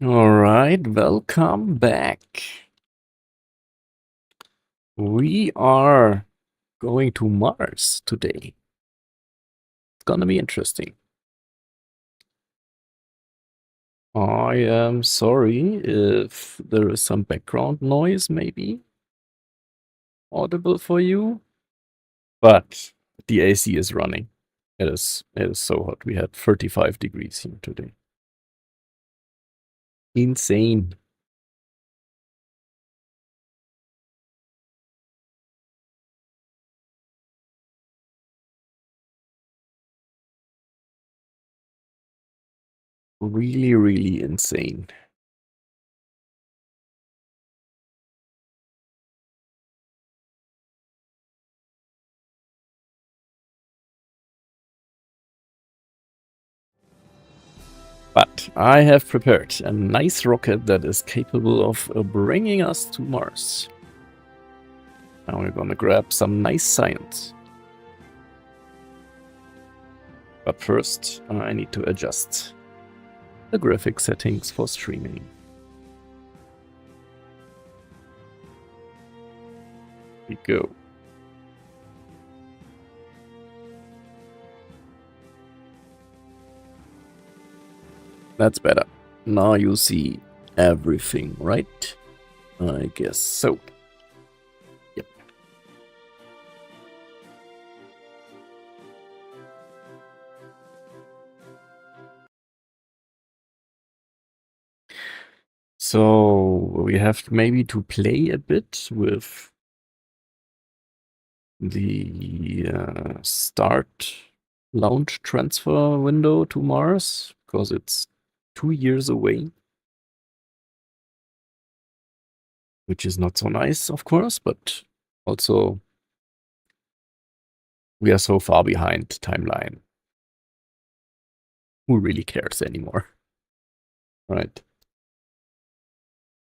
All right, welcome back. We are going to Mars today. It's gonna be interesting. I am sorry if there is some background noise, maybe audible for you, but the AC is running. It is so hot. We had 35 degrees here today. Insane. Really, really insane. But I have prepared a nice rocket that is capable of bringing us to Mars. Now we're gonna grab some nice science. But first, I need to adjust the graphic settings for streaming. Here we go. That's better. Now you see everything, right? I guess so. Yep. So we have maybe to play a bit with the start launch transfer window to Mars because it's 2 years away. Which is not so nice, of course, but also we are so far behind timeline. Who really cares anymore? Right.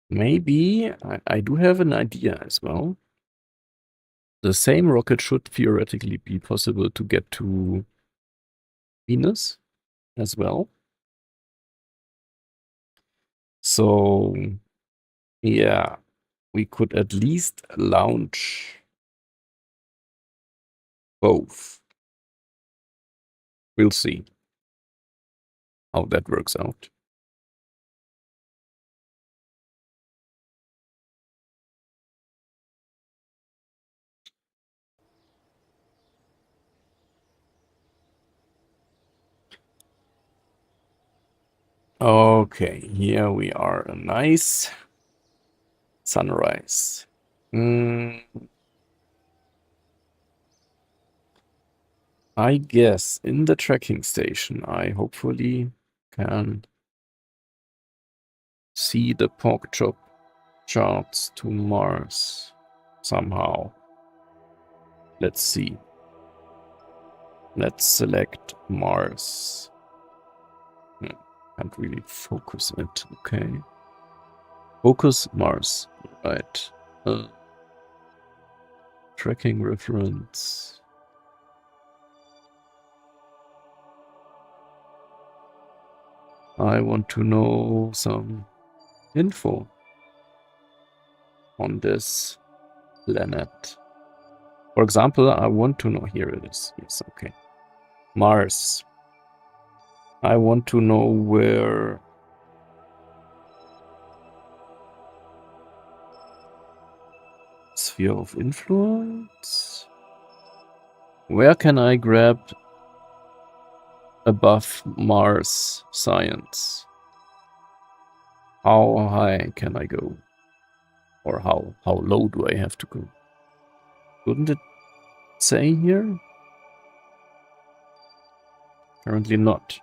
Maybe I do have an idea as well. The same rocket should theoretically be possible to get to Venus as well. So, yeah, we could at least launch both. We'll see how that works out. Okay, here we are. A nice sunrise. I guess in the tracking station, I hopefully can see the pork chop charts to Mars somehow. Let's see. Let's select Mars. Can't really focus it. Okay. Focus Mars. Right. Tracking reference. I want to know some info on this planet. For example, I want to know, here it is. Yes, okay. Mars. I want to know where sphere of influence. Where can I grab above Mars science? How high can I go? Or how low do I have to go? Wouldn't it say here? Apparently not.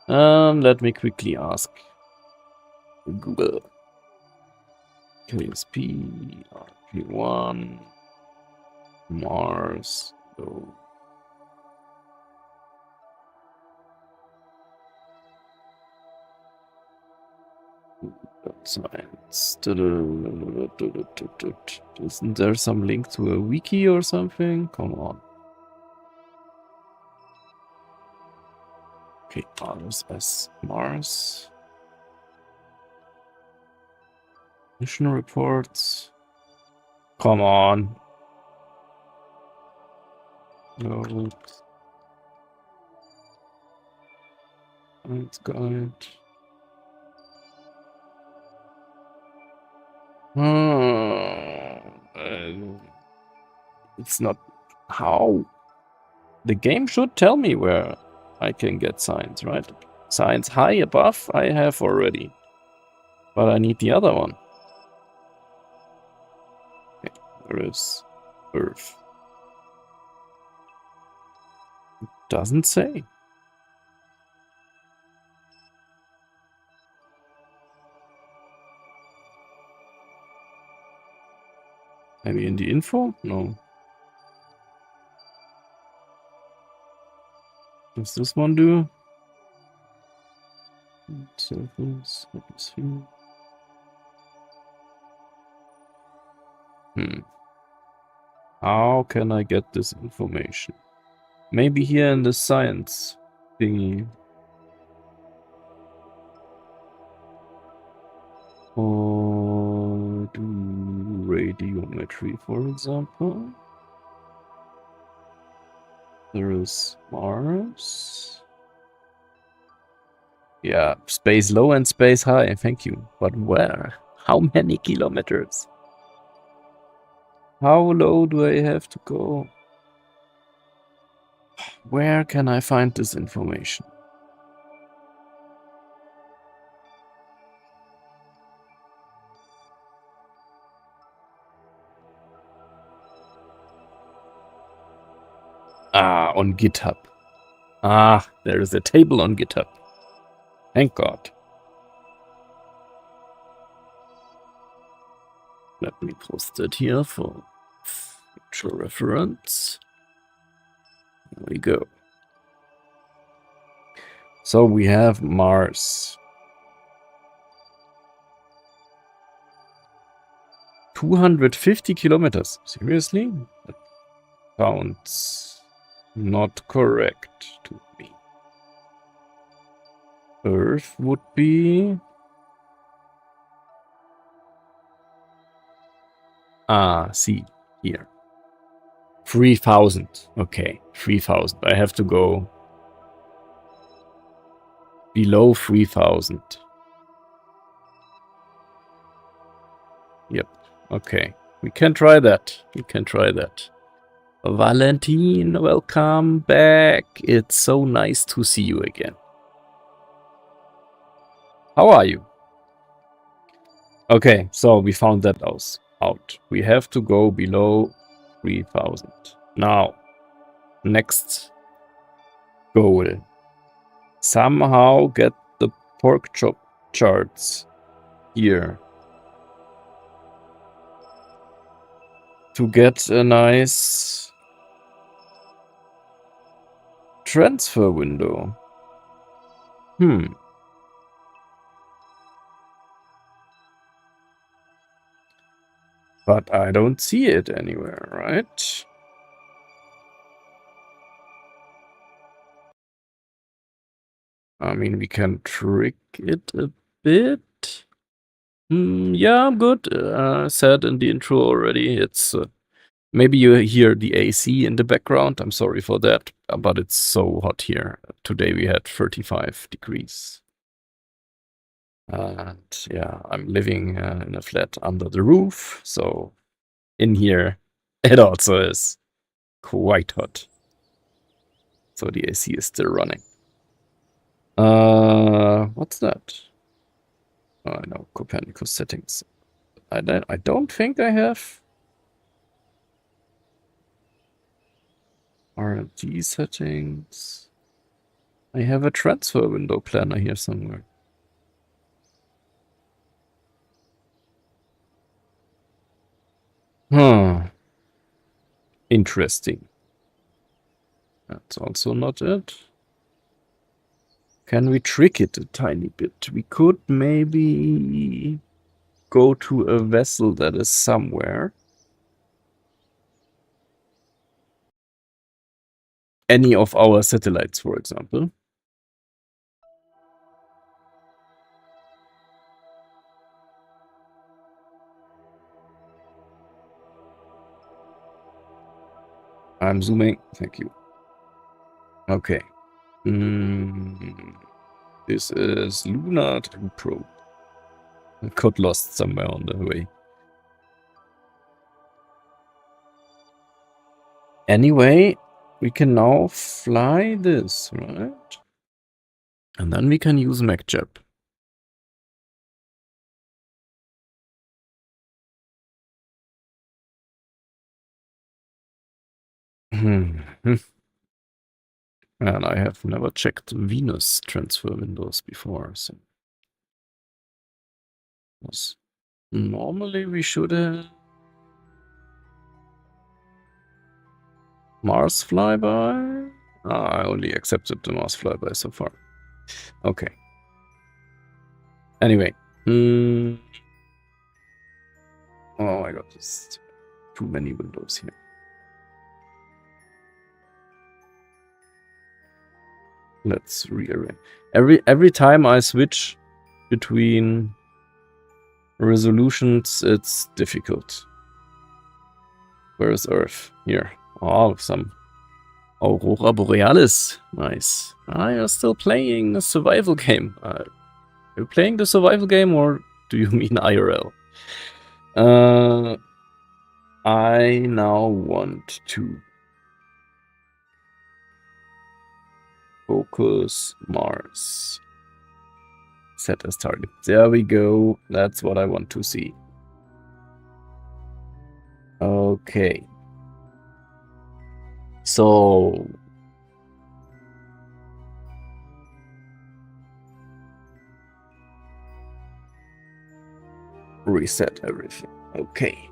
Let me quickly ask Google. KSP, RP1, Mars, go. Science. Isn't there some link to a wiki or something? Come on. Okay, RSS Mars. Mission reports. Come on. No. It's guide. It's not how. The game should tell me where I can get signs, right? Signs high above I have already. But I need the other one. Okay, there is Earth. Doesn't say. Maybe in the info? No. Does this one do? Surface, atmosphere. How can I get this information? Maybe here in the science thingy. Or do radiometry, for example. There is Mars. Yeah, space low and space high, thank you. But where? How many kilometers? How low do I have to go? Where can I find this information? Ah, on GitHub. Ah, there is a table on GitHub. Thank God. Let me post it here for future reference. There we go. So we have Mars. 250 kilometers. Seriously? That sounds not correct to me. Earth would be... Ah, see, here. 3,000. Okay, 3,000. I have to go below 3,000. Yep, okay. We can try that. We can try that. Valentin, welcome back. It's so nice to see you again. How are you? Okay, so we found that out. We have to go below 3,000. Now, next goal. Somehow get the pork chop charts here. To get a nice transfer window. But I don't see it anywhere, right? I mean, we can trick it a bit. Yeah, I'm good. Said in the intro already. It's maybe you hear the AC in the background. I'm sorry for that, but it's so hot here. Today we had 35 degrees. And yeah, I'm living in a flat under the roof, so in here it also is quite hot. So the AC is still running. What's that? Oh, I know, Copernicus settings. I don't think I have RLD settings. I have a transfer window planner here somewhere. Interesting. That's also not it. Can we trick it a tiny bit? We could maybe go to a vessel that is somewhere. Any of our satellites, for example. I'm zooming. Thank you. Okay. This is Lunar Probe. Got lost somewhere on the way. Anyway, we can now fly this, right? And then we can use MacJab. And I have never checked Venus transfer windows before, so normally we should have Mars flyby. I only accepted the Mars flyby so far. Okay. Anyway. Oh my god, there's too many windows here. Let's rearrange. Every time I switch between resolutions, it's difficult. Where is Earth? Here. Oh, some Aurora Borealis. Nice. You're still playing a survival game. Are you playing the survival game or do you mean IRL? I now want to focus Mars. Set as target. There we go. That's what I want to see. Okay. So reset everything. Okay.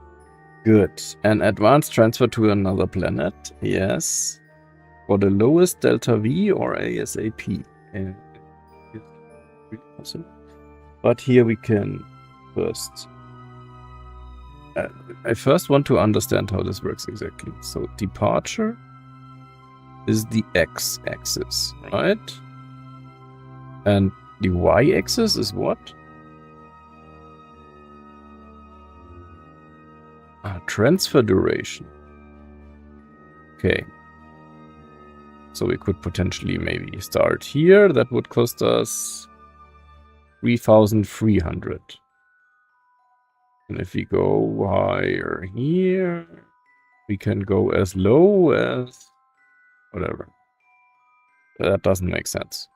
Good. An advanced transfer to another planet. Yes. For the lowest delta V or ASAP. But here we can first. I first want to understand how this works exactly. So departure is the x-axis, right? And the y-axis is what? Transfer duration. Okay. So we could potentially maybe start here. That would cost us 3,300. And if we go higher here, we can go as low as whatever. That doesn't make sense.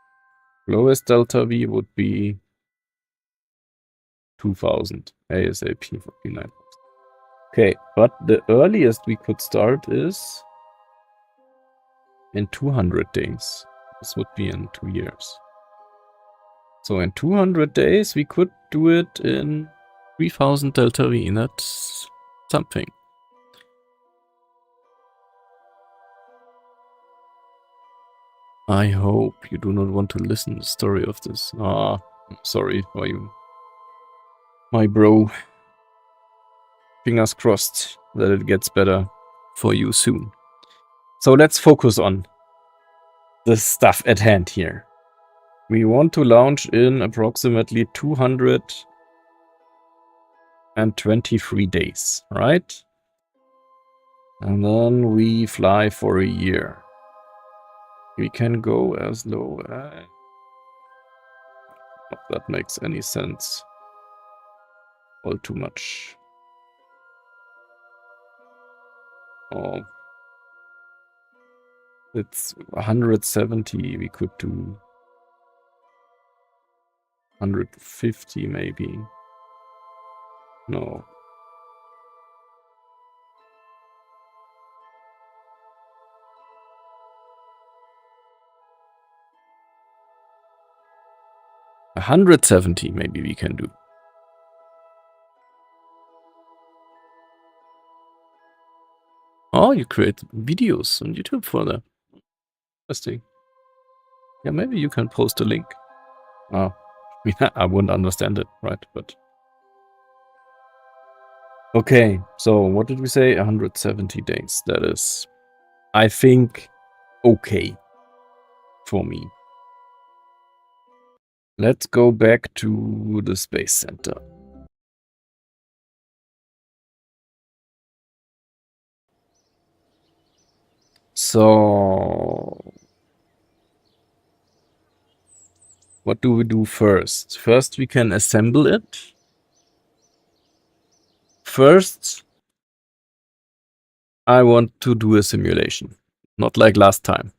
Lowest delta V would be 2,000. ASAP would be 9,000. Okay, but the earliest we could start is in 200 days. This would be in 2 years. So in 200 days, we could do it in 3,000 delta V. That's something. I hope you do not want to listen to the story of this. I'm sorry for you, my bro. Fingers crossed that it gets better for you soon. So let's focus on the stuff at hand here. We want to launch in approximately 223 days, right? And then we fly for a year. We can go as low as... If that makes any sense. All too much. Oh. It's 170. We could do 150 maybe. No. $170 maybe we can do. Oh, you create videos on YouTube for that. Interesting. Yeah, maybe you can post a link. Oh, yeah, I wouldn't understand it, right? But okay, so what did we say? 170 days. That is, I think, okay for me. Let's go back to the Space Center. So, what do we do first? First, we can assemble it. First, I want to do a simulation. Not like last time.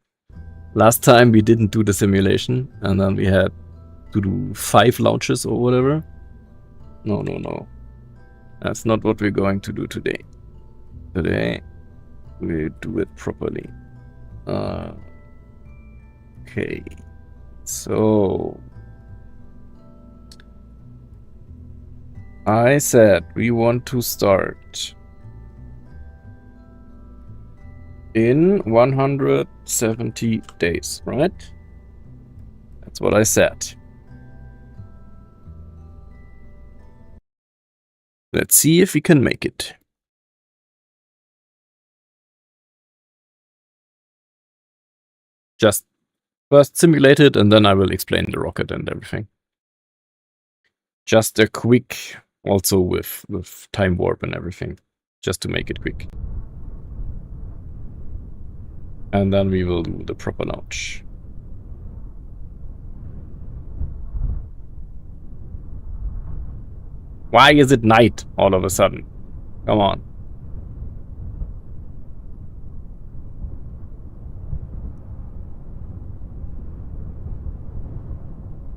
Last time we didn't do the simulation, and then we had to do 5 launches or whatever. No. That's not what we're going to do today. Today, we do it properly. Okay. So, I said we want to start in 170 days, right? That's what I said. Let's see if we can make it. Just first simulate it, and then I will explain the rocket and everything. Just a quick, also with time warp and everything, just to make it quick. And then we will do the proper launch. Why is it night all of a sudden? Come on.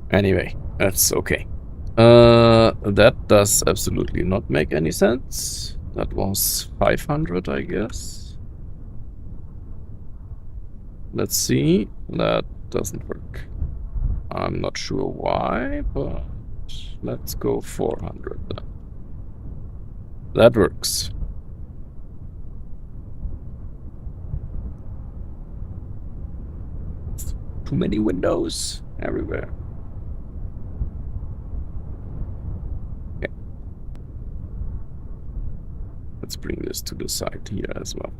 Anyway, that's okay. That does absolutely not make any sense. That was 500, I guess. Let's see. That doesn't work. I'm not sure why, but let's go 400 then. That works. Too many windows everywhere. Okay. Let's bring this to the side here as well.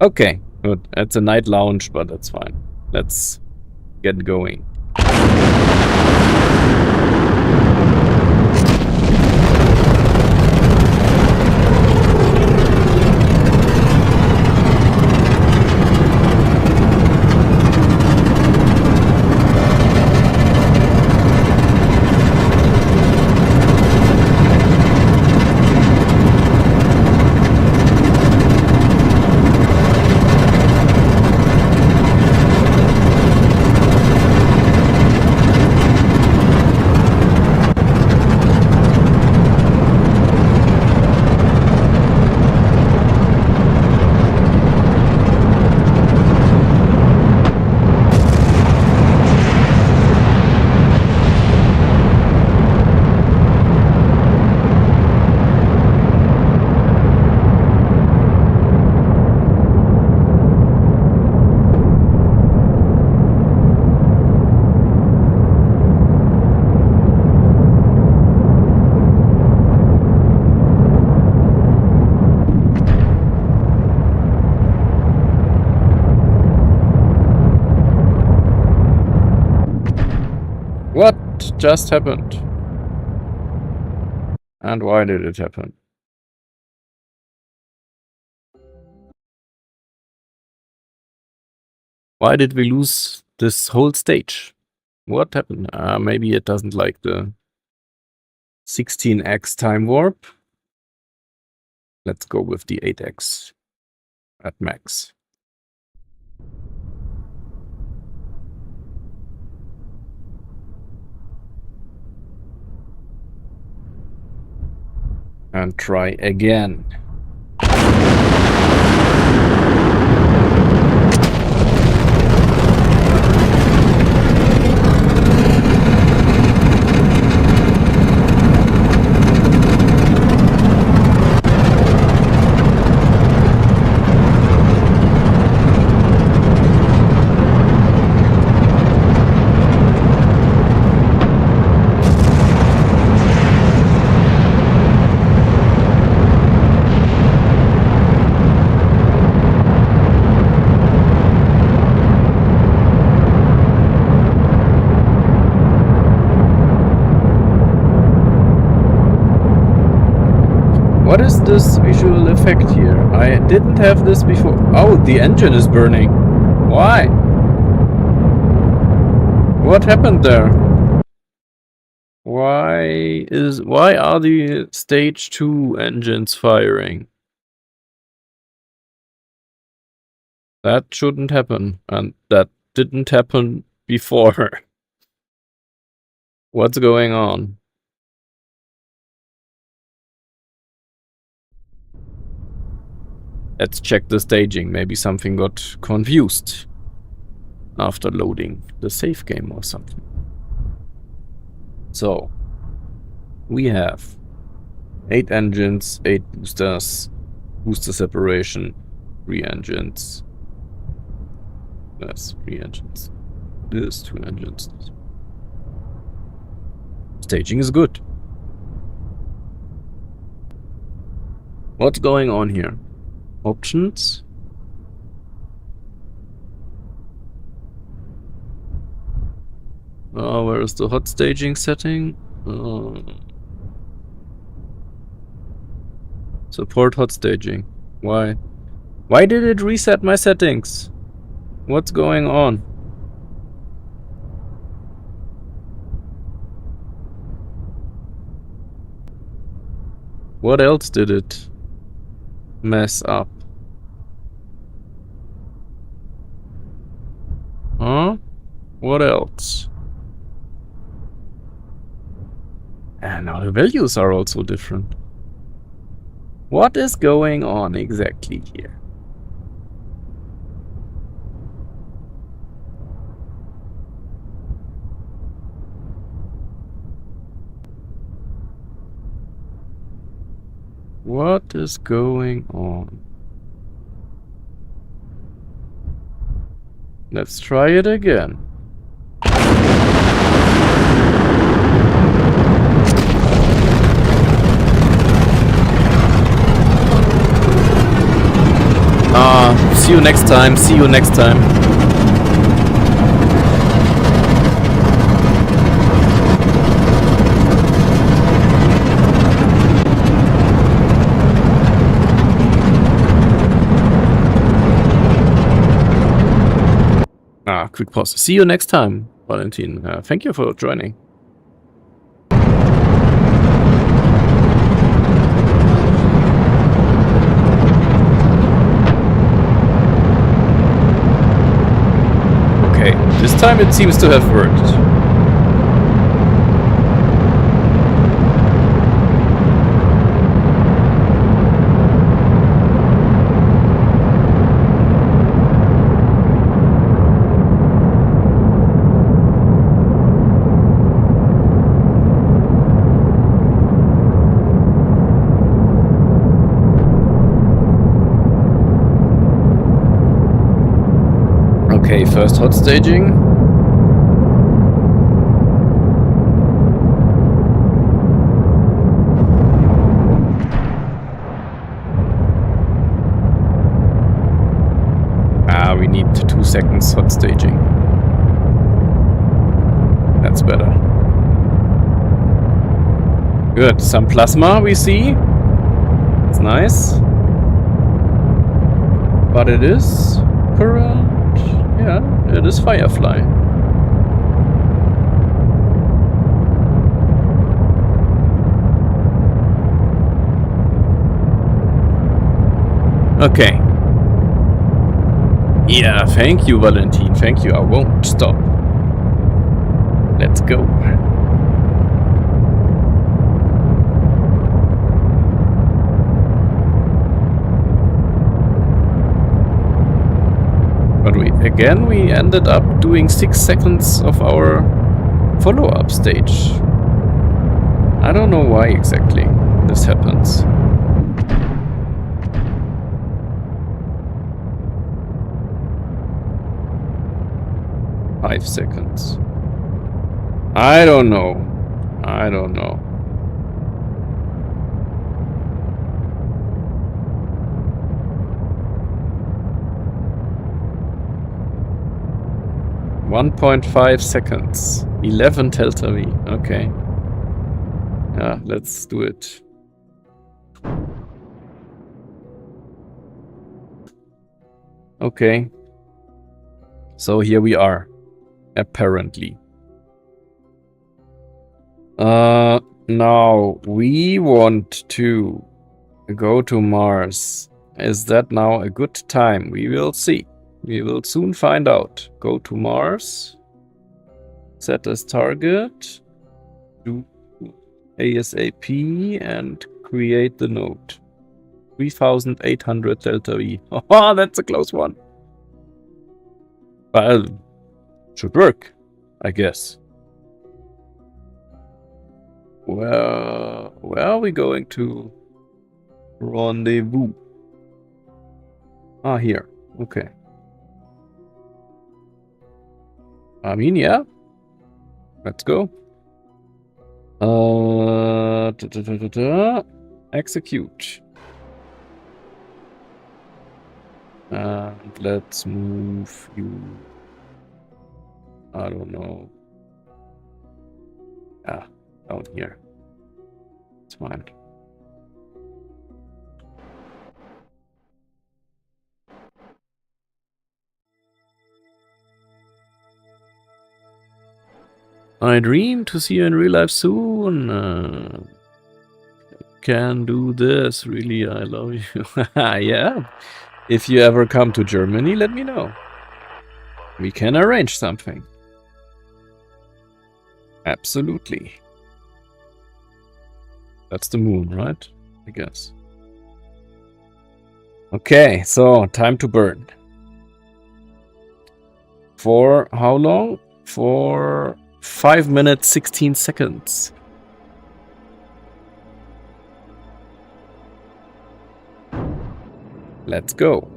Okay, good. It's a night launch, but that's fine. Let's get going. What just happened? And why did it happen? Why did we lose this whole stage? What happened? Maybe it doesn't like the 16x time warp. Let's go with the 8x at max. And try again. What is this visual effect here? I didn't have this before. Oh, the engine is burning. Why? What happened there? Why are the stage 2 engines firing? That shouldn't happen, and that didn't happen before. What's going on? Let's check the staging. Maybe something got confused after loading the save game or something. So, we have 8 engines, 8 boosters, booster separation, 3 engines. That's 3 engines. This 2 engines. Staging is good. What's going on here? Options? Where is the hot staging setting? Support hot staging. Why? Why did it reset my settings? What's going on? What else did it mess up? Huh? What else? And now the values are also different. What is going on exactly here? What is going on? Let's try it again. See you next time. See you next time. Quick pause. See you next time, Valentin. Thank you for joining. Okay, this time it seems to have worked. Okay, first hot staging. We need 2 seconds hot staging. That's better. Good, some plasma we see. It's nice. But it is current. Yeah, it is Firefly. Okay. Yeah, thank you, Valentin. Thank you. I won't stop. Let's go. But again, we ended up doing 6 seconds of our follow-up stage. I don't know why exactly this happens. Five seconds. I don't know. I don't know. .5 seconds. 11 Delta V. Okay. Yeah, let's do it. Okay. So here we are. Apparently. Now we want to go to Mars. Is that now a good time? We will see. We will soon find out. Go to Mars. Set as target. Do ASAP and create the node. 3800 delta V. Oh, that's a close one. Well, should work, I guess. Well, where are we going to rendezvous? Ah, here. Okay. I mean, yeah. Let's go. Execute. And let's move you. I don't know. Ah, down here. It's fine. I dream to see you in real life soon. Can do this. Really, I love you. Yeah. If you ever come to Germany, let me know. We can arrange something. Absolutely. That's the moon, right? I guess. Okay, so time to burn. For how long? For 5 minutes, 16 seconds. Let's go.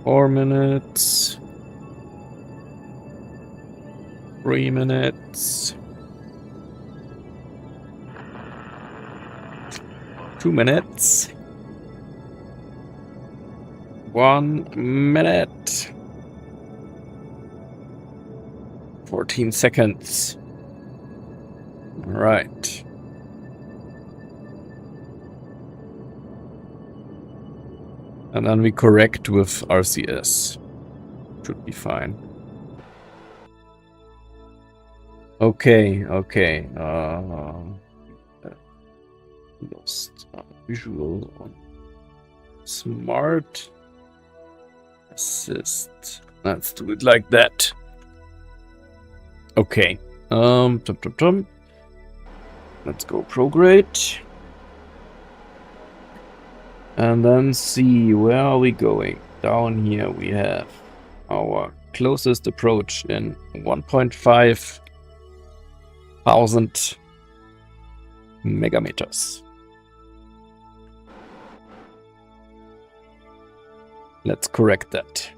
Four minutes. 3 minutes. 2 minutes. 1 minute. 14 seconds. All right. And then we correct with RCS. Should be fine. Okay. Lost visual on smart assist. Let's do it like that. Okay. Let's go prograde. And then see, where are we going? Down here we have our closest approach in 1.5 thousand megameters. Let's correct that.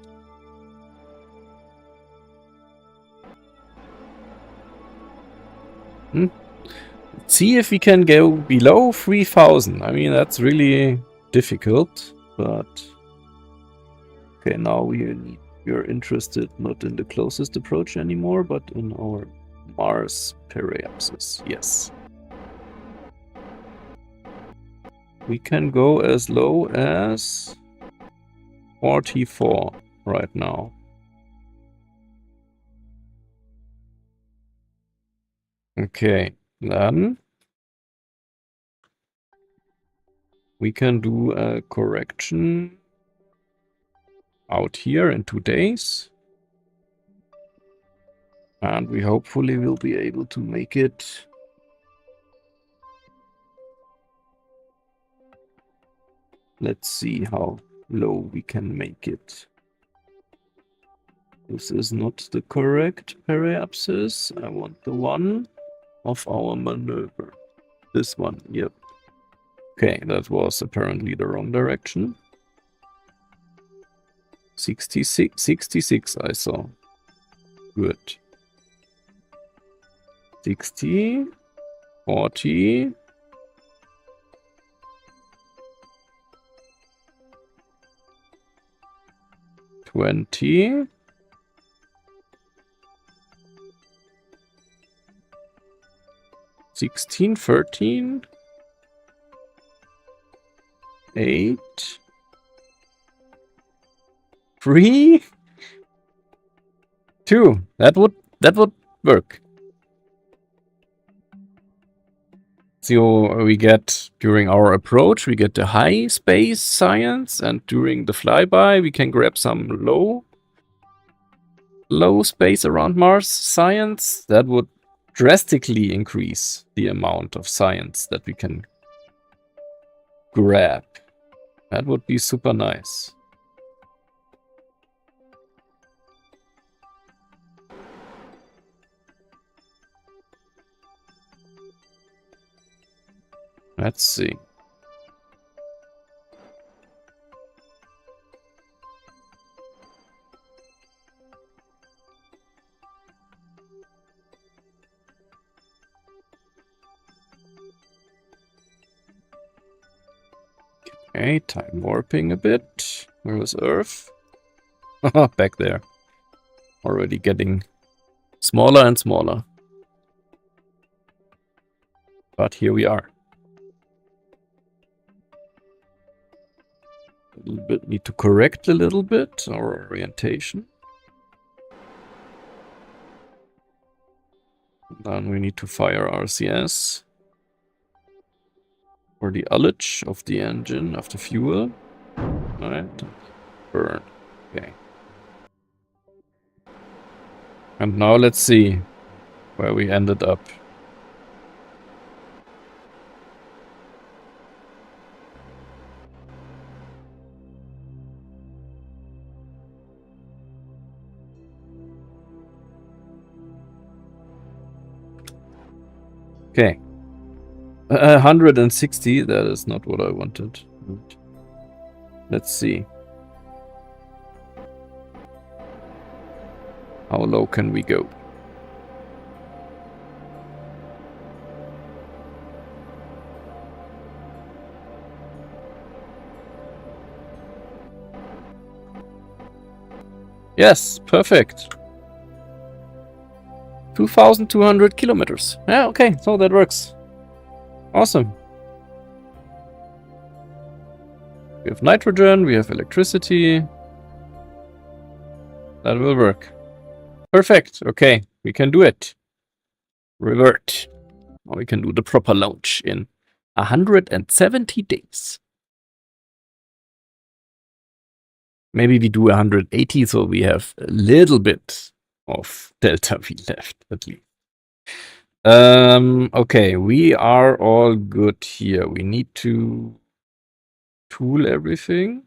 Let's see if we can go below 3000. I mean, that's really difficult, but okay, now we're interested not in the closest approach anymore, but in our Mars periapsis. Yes. We can go as low as 44 right now. Okay, then we can do a correction out here in 2 days. And we hopefully will be able to make it let's see how low we can make it. This is not the correct periapsis. I want the one of our maneuver. This one, yep. Okay, that was apparently the wrong direction. 66 I saw. Good. 60, 40. 20. 16, 13, 8, 3, 2. That would work. So we get, during our approach, we get the high space science, and during the flyby, we can grab some low space around Mars science. That would drastically increase the amount of science that we can grab. That would be super nice. Let's see. Okay, time warping a bit. Where is Earth? Back there. Already getting smaller and smaller. But here we are. A little bit, need to correct a little bit our orientation. Then we need to fire RCS for the ullage of the engine, of the fuel. Alright. Burn. Okay. And now let's see where we ended up. Okay. 160, that is not what I wanted. Let's see. How low can we go? Yes, perfect. 2,200 kilometers. Yeah, okay, so that works. Awesome. We have nitrogen, we have electricity. That will work. Perfect, okay, we can do it. Revert. Now we can do the proper launch in 170 days. Maybe we do 180, so we have a little bit of delta V left, at least. Okay, we are all good here. We need to tool everything.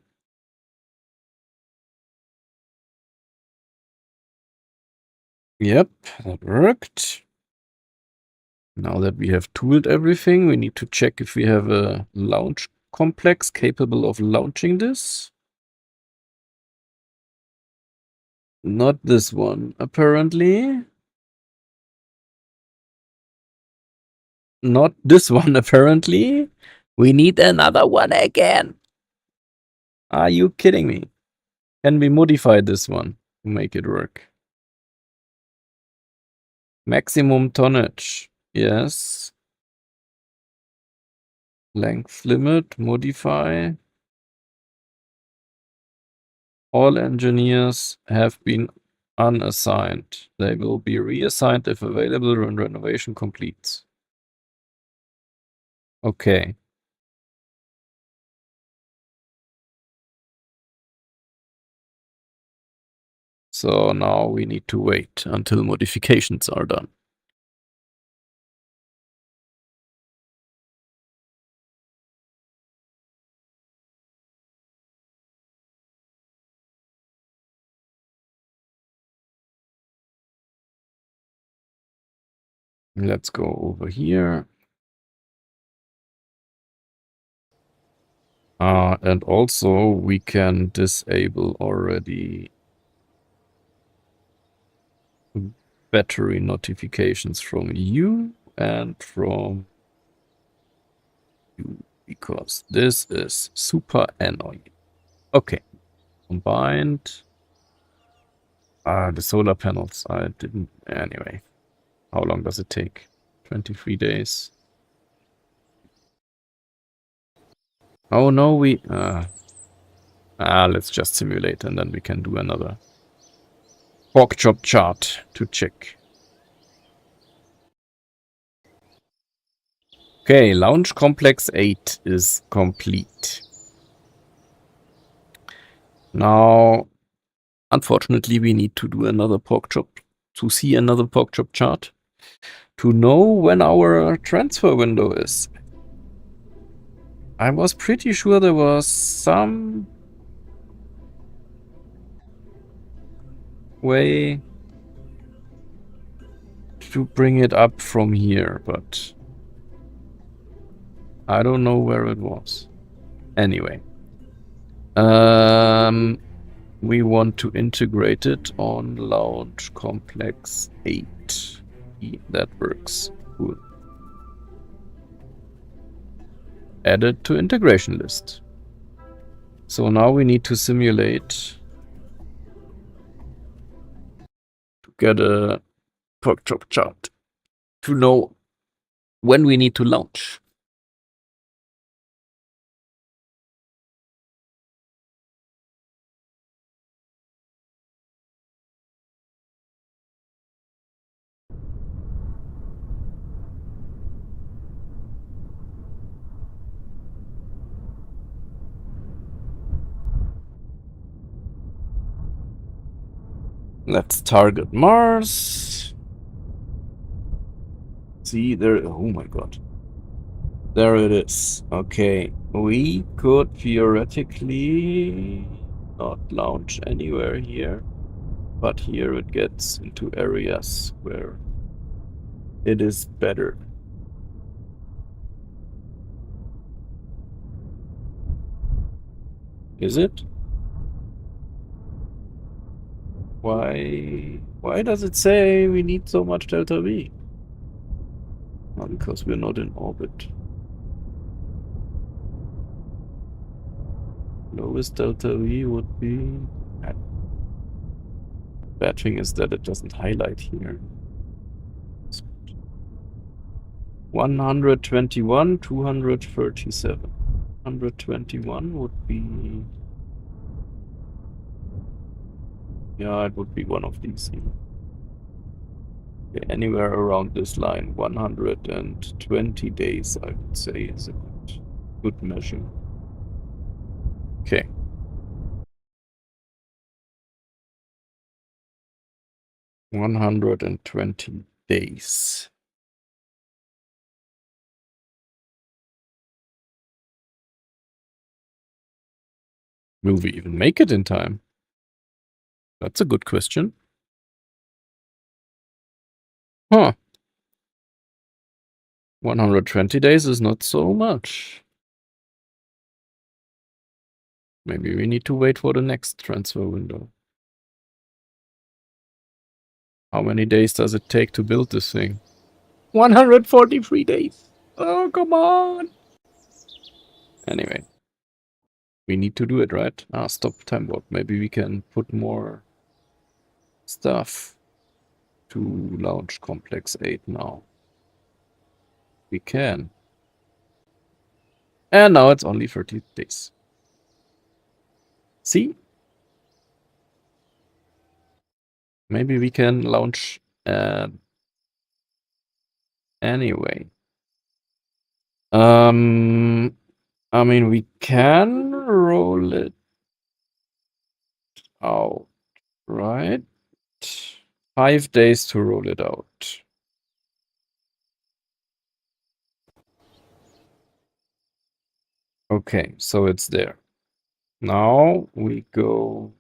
Yep, that worked. Now that we have tooled everything, we need to check if we have a launch complex capable of launching this. Not this one, apparently. Not this one, apparently. We need another one again. Are you kidding me? Can we modify this one to make it work? Maximum tonnage. Yes. Length limit. Modify. All engineers have been unassigned. They will be reassigned if available when renovation completes. Okay. So now we need to wait until modifications are done. Let's go over here. And also we can disable already battery notifications from you and from you, because this is super annoying. Okay, combined. The solar panels, I didn't, anyway. How long does it take? 123 days. Oh no, let's just simulate and then we can do another pork chop chart to check. Okay, Lounge Complex 8 is complete. Now, unfortunately, we need to do another pork chop, to see another pork chop chart, to know when our transfer window is. I was pretty sure there was some way to bring it up from here, but I don't know where it was. Anyway, we want to integrate it on Lounge Complex 8. That works. Cool. Add it to integration list. So now we need to simulate to get a pork chop chart to know when we need to launch. Let's target Mars. See there. Oh my god. There it is. Okay. We could theoretically not launch anywhere here. But here it gets into areas where it is better. Is it? Why does it say we need so much delta V? Well, because we're not in orbit. Lowest delta V would be... Bad thing is that it doesn't highlight here. 121, 237. 121 would be... Yeah, it would be one of these here. Okay, anywhere around this line, 120 days, I would say, is a good measure. Okay. $120 days. Will we even make it in time? That's a good question. Huh. 120 days is not so much. Maybe we need to wait for the next transfer window. How many days does it take to build this thing? 143 days. Oh, come on. Anyway. We need to do it, right? Stop time warp. Maybe we can put more stuff to launch Complex 8 now. We can. And now it's only 30 days. See? Maybe we can launch anyway. I mean, we can roll it out, right? 5 days to roll it out. Okay, so it's there. Now we go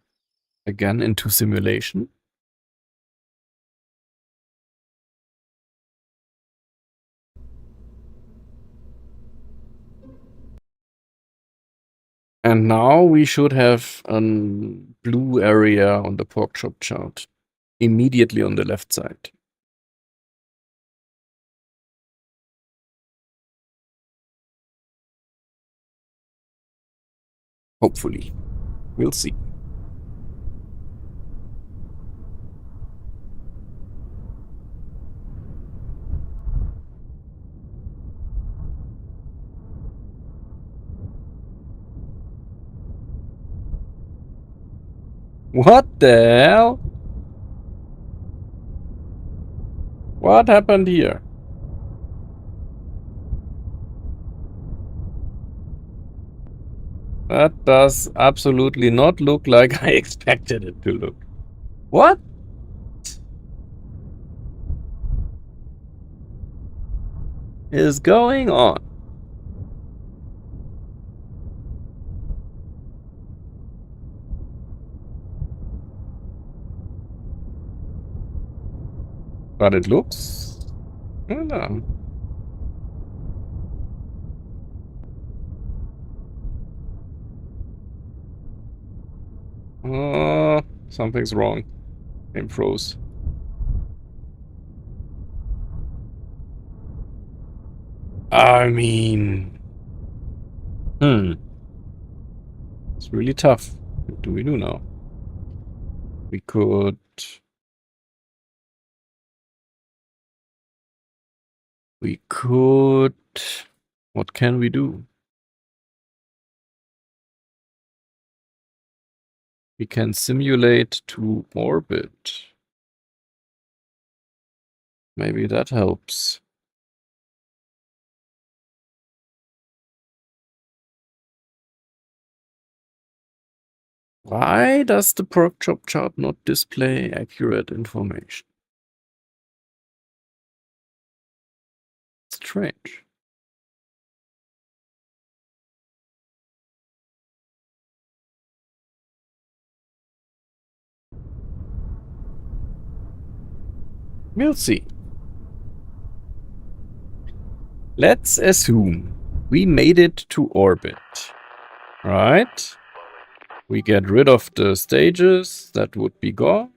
again into simulation. And now we should have a blue area on the pork chop chart immediately on the left side. Hopefully. We'll see. What the hell? What happened here? That does absolutely not look like I expected it to look. What is going on? But it looks... I don't know. Something's wrong. Game froze. I mean... It's really tough. What do we do now? We could... What can we do? We can simulate to orbit. Maybe that helps. Why does the pork chop chart not display accurate information? Strange. We'll see. Let's assume we made it to orbit. Right? We get rid of the stages that would be gone.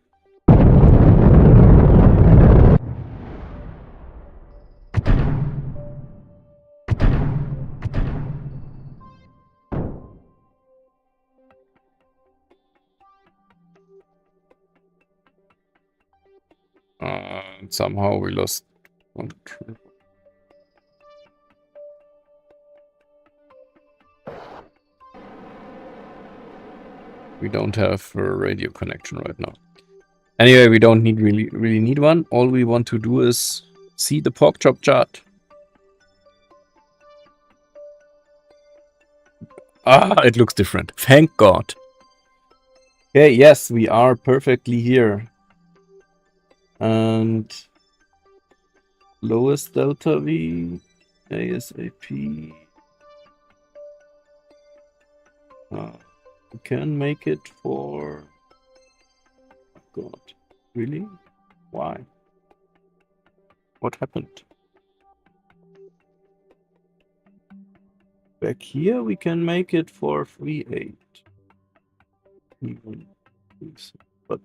Somehow we lost control. We don't have a radio connection right now. Anyway, we don't really need one. All we want to do is see the pork chop chart. Ah, it looks different. Thank God. Okay, yes, we are perfectly here. And lowest delta V, ASAP. We can make it for... Oh God, really? Why? What happened? Back here we can make it for 3.8. Even, but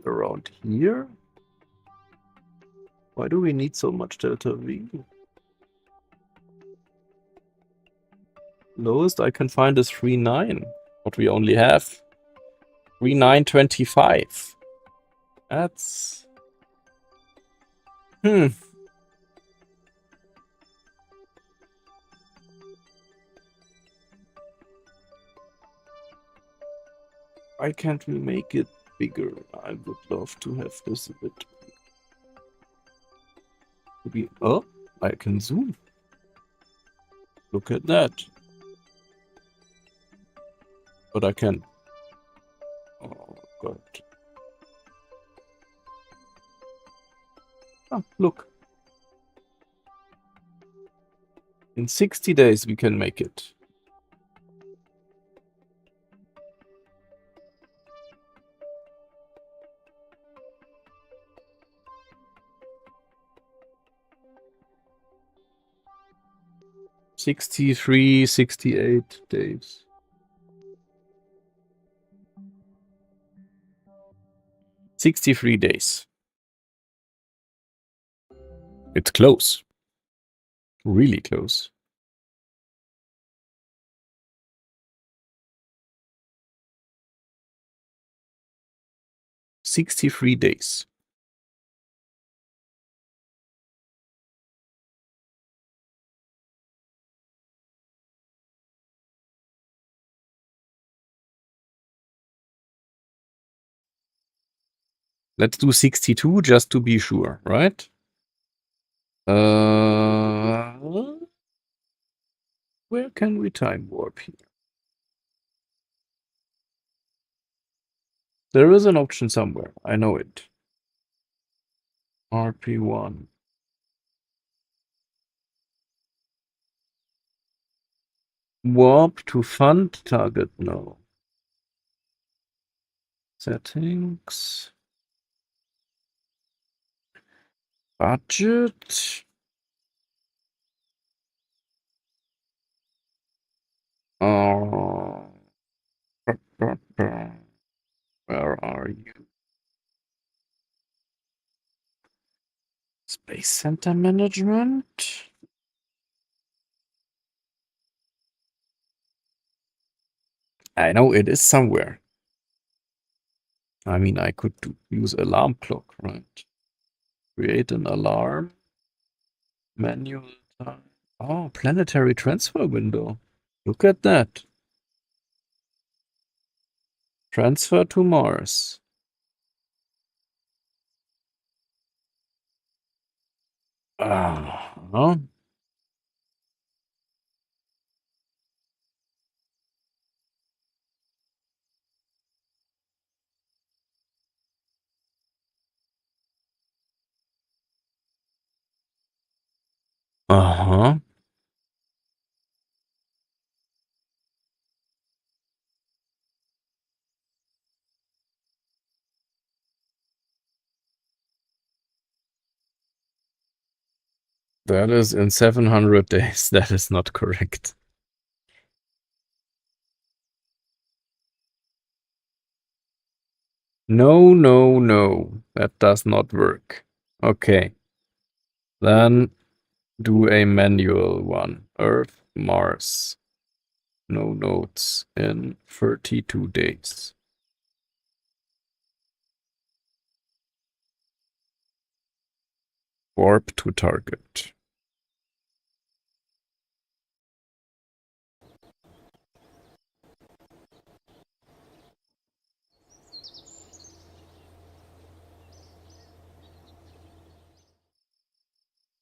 around here? Why do we need so much delta V? Lowest I can find is 3.9. But we only have 3.925. That's... Why can't we make it bigger? I would love to have this a bit bigger. Oh, I can zoom. Look at that. But I can... Oh, God. Ah, look. In 60 days we can make it. '63, 68 days. 63 days. It's close. Really close. '63 days. Let's do 62 just to be sure, right? Where can we time warp here? There is an option somewhere. I know it. RP1. Warp to fund target. No. Settings. Budget. Where are you? Space Center Management. I know it is somewhere. I mean, I could use alarm clock, right? Create an alarm. Manual time. Oh, planetary transfer window. Look at that. Transfer to Mars. Uh-huh. Uh-huh. That is in 700 days. That is not correct. No, no, no. That does not work. Okay. Then do a manual one. Earth, Mars. No notes in 32 days. Warp to target.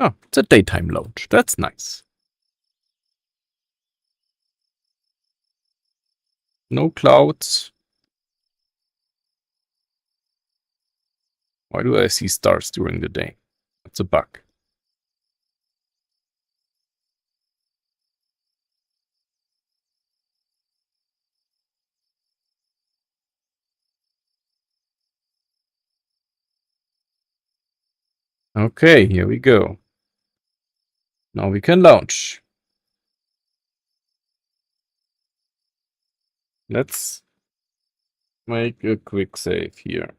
Oh, it's a daytime launch. That's nice. No clouds. Why do I see stars during the day? That's a bug. Okay, here we go. Now we can launch. Let's make a quick save here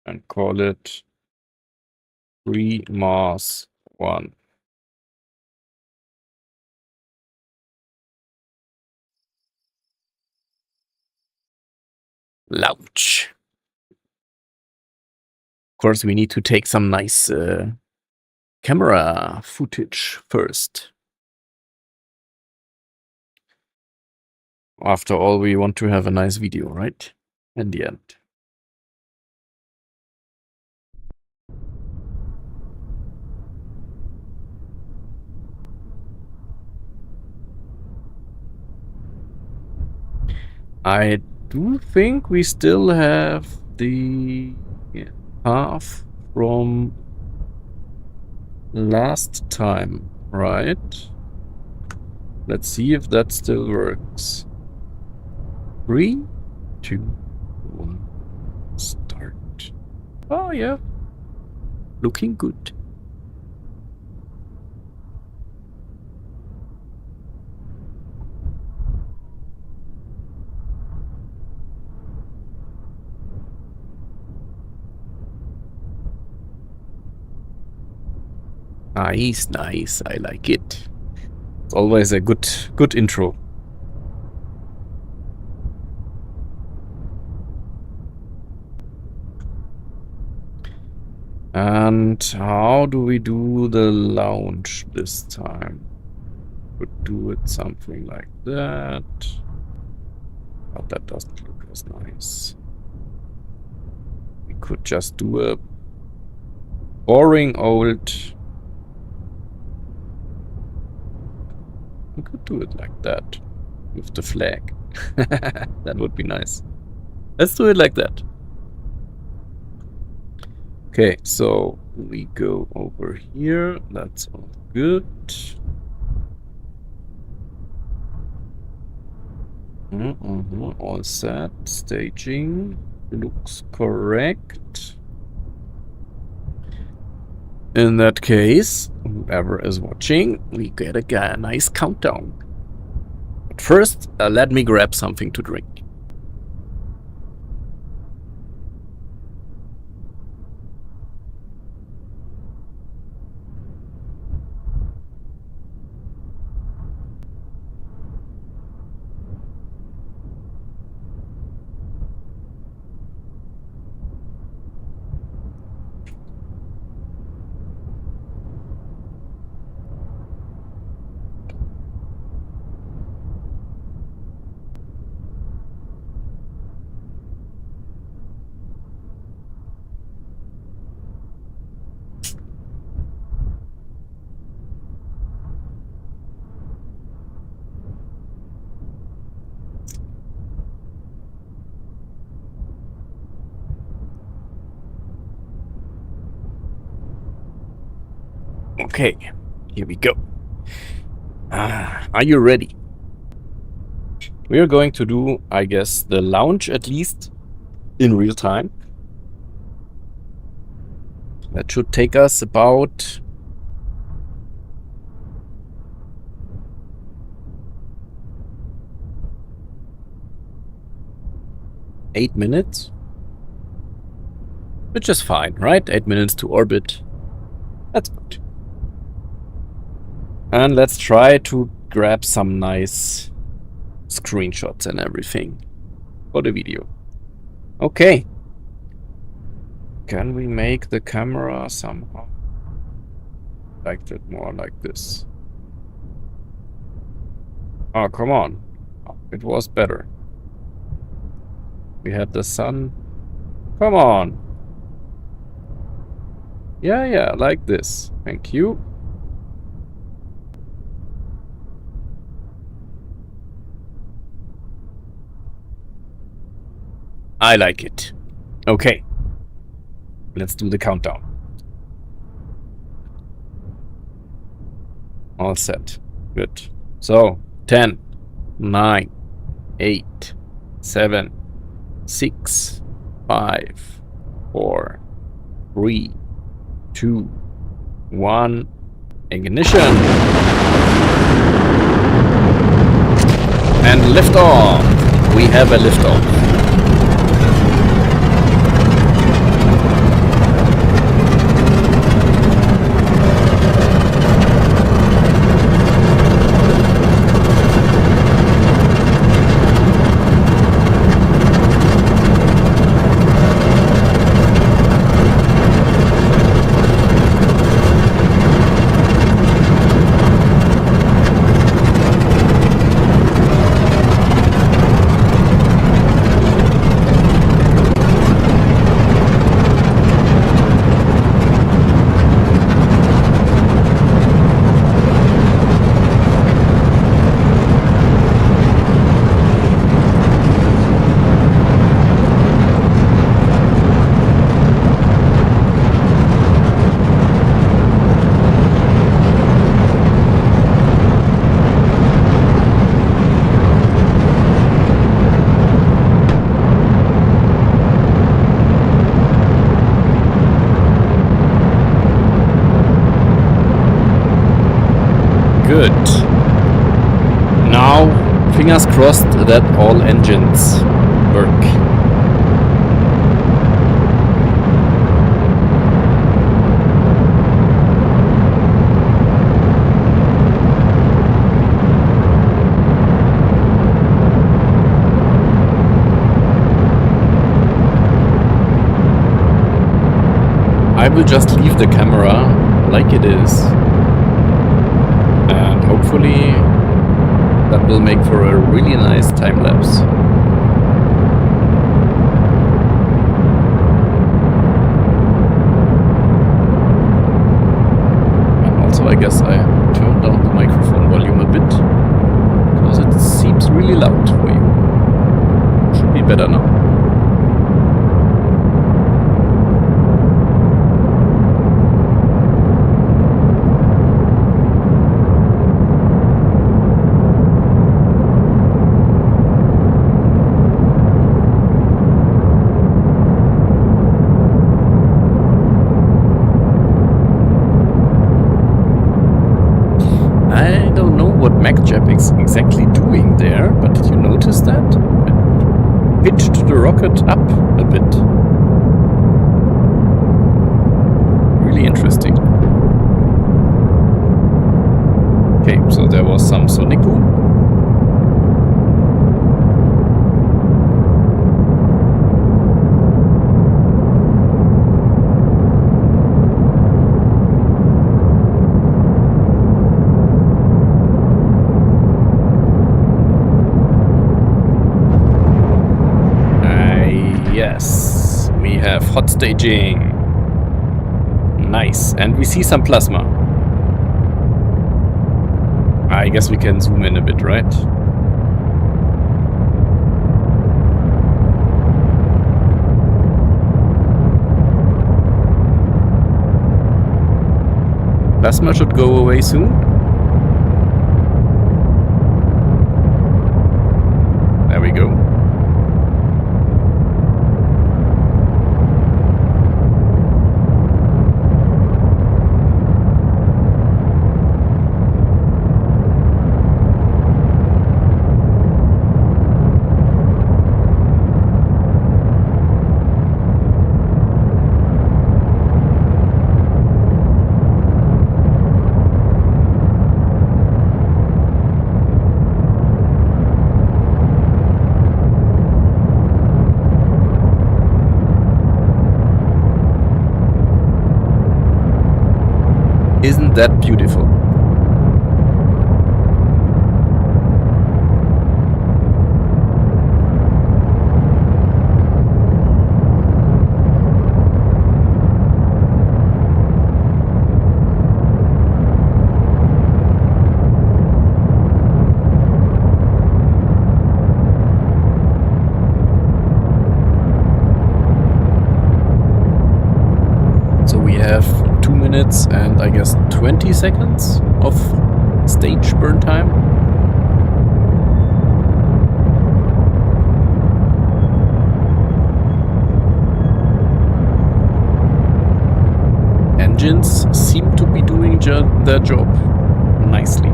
and call it Mars 1. Launch. Of course, we need to take some nice camera footage first. After all, we want to have a nice video, right? In the end. I do think we still have the path from last time, right? Let's see if that still works. 3, 2, 1, start. Oh yeah, looking good. Nice, nice. I like it. It's always a good intro. And how do we do the launch this time? Could do it something like that. But that doesn't look as nice. We could just do a boring old... We could do it like that. With the flag. That would be nice. Let's do it like that. Okay, so we go over here. That's all good. All set. Staging looks correct. In that case, whoever is watching, we get a nice countdown. But first, let me grab something to drink. Okay, here we go. Are you ready? We are going to do, I guess, the launch at least in real time. That should take us about 8 minutes. Which is fine, right? 8 minutes to orbit. That's good. And let's try to grab some nice screenshots and everything for the video. Okay. Can we make the camera somehow like that, more like this? Oh, come on. It was better. We had the sun. Come on. Yeah, like this. Thank you. I like it. Okay. Let's do the countdown. All set. Good. So, 10, 9, 8, 7, 6, 5, 4, 3, 2, 1. Ignition. And liftoff. We have a liftoff. Good. Now, fingers crossed that all engines work. I will just leave the camera like it is. And hopefully that will make for a really nice time lapse. I guess I turned down the microphone volume a bit, because it seems really loud for you. Should be better now. I don't know what MacJab is exactly doing there, but did you notice that? It pitched the rocket up a bit. Really interesting. Okay, so there was some sonic boom. Yes, we have hot staging. Nice, and we see some plasma. I guess we can zoom in a bit, right? Plasma should go away soon. There we go. Isn't that beautiful? So we have 2 minutes and I guess 20 seconds of stage burn time. Engines seem to be doing their job nicely.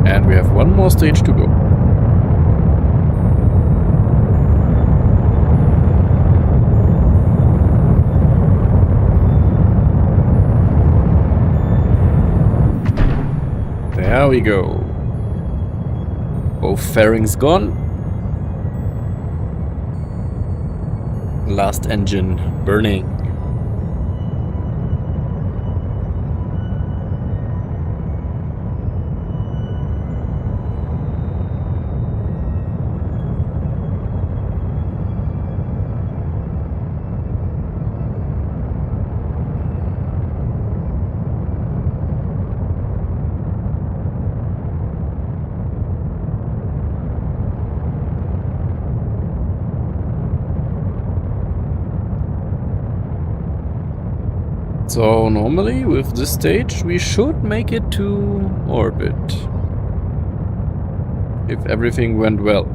And we have one more stage to go. There we go. Both fairings gone. Last engine burning. So normally with this stage we should make it to orbit, if everything went well.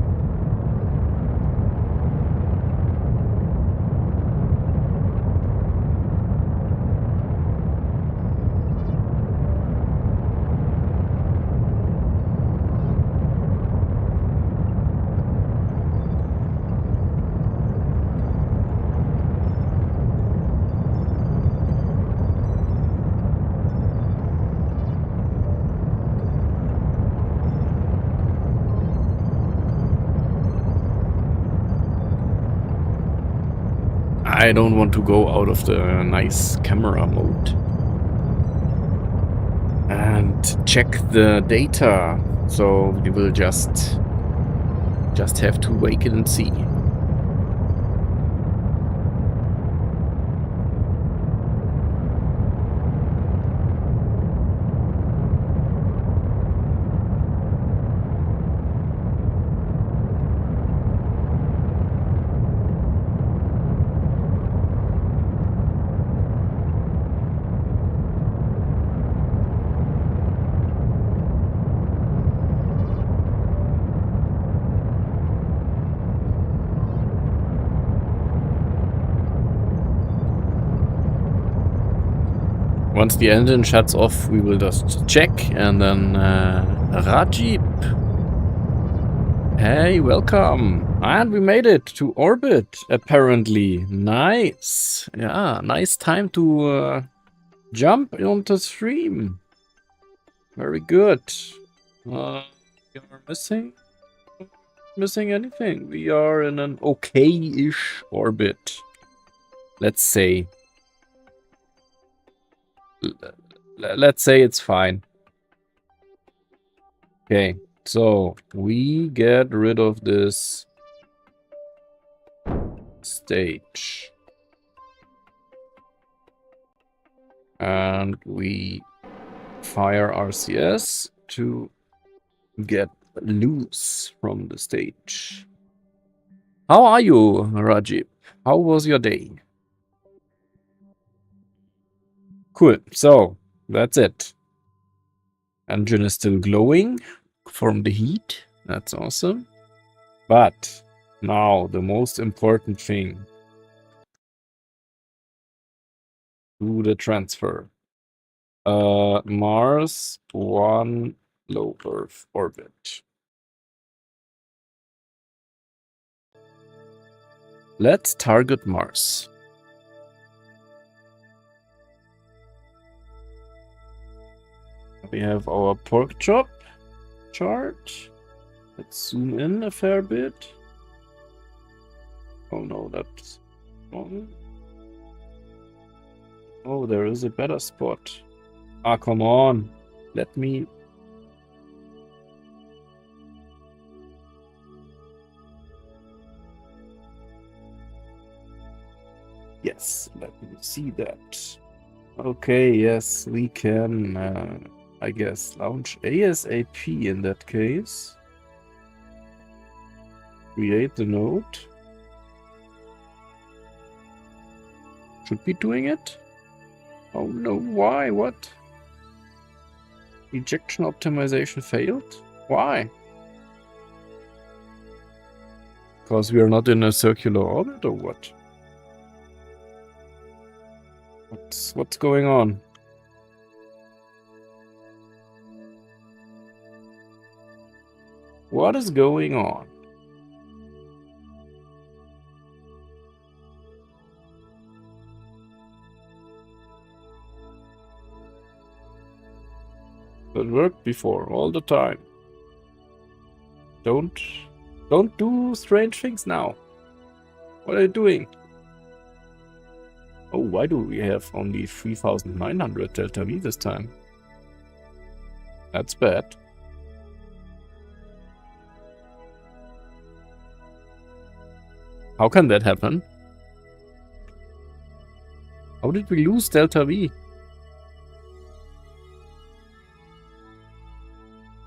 I don't want to go out of the nice camera mode. and check the data. So we will just have to wait and see. Once the engine shuts off, we will just check, and then Rajib. Hey, welcome. And we made it to orbit, apparently. Nice. Yeah, nice time to jump onto stream. Very good. We are missing anything. We are in an okay-ish orbit. Let's say. Let's say it's fine. Okay, so we get rid of this stage. And we fire RCS to get loose from the stage. How are you, Rajib? How was your day? Cool, so that's it. Engine is still glowing from the heat. That's awesome. But now the most important thing. Do the transfer. Mars 1 low Earth orbit. Let's target Mars. We have our pork chop chart. Let's zoom in a fair bit. Oh no, that's wrong. Oh, there is a better spot. Ah, come on. Let me... Yes, let me see that. Okay, yes, we can, I guess, launch ASAP in that case. Create the node. Should be doing it? Oh no, why? What? Ejection optimization failed? Why? Because we are not in a circular orbit or what? What's going on? What is going on? That worked before, all the time. Don't do strange things now. What are you doing? Oh, why do we have only 3,900 Delta V this time? That's bad. How can that happen? How did we lose Delta V?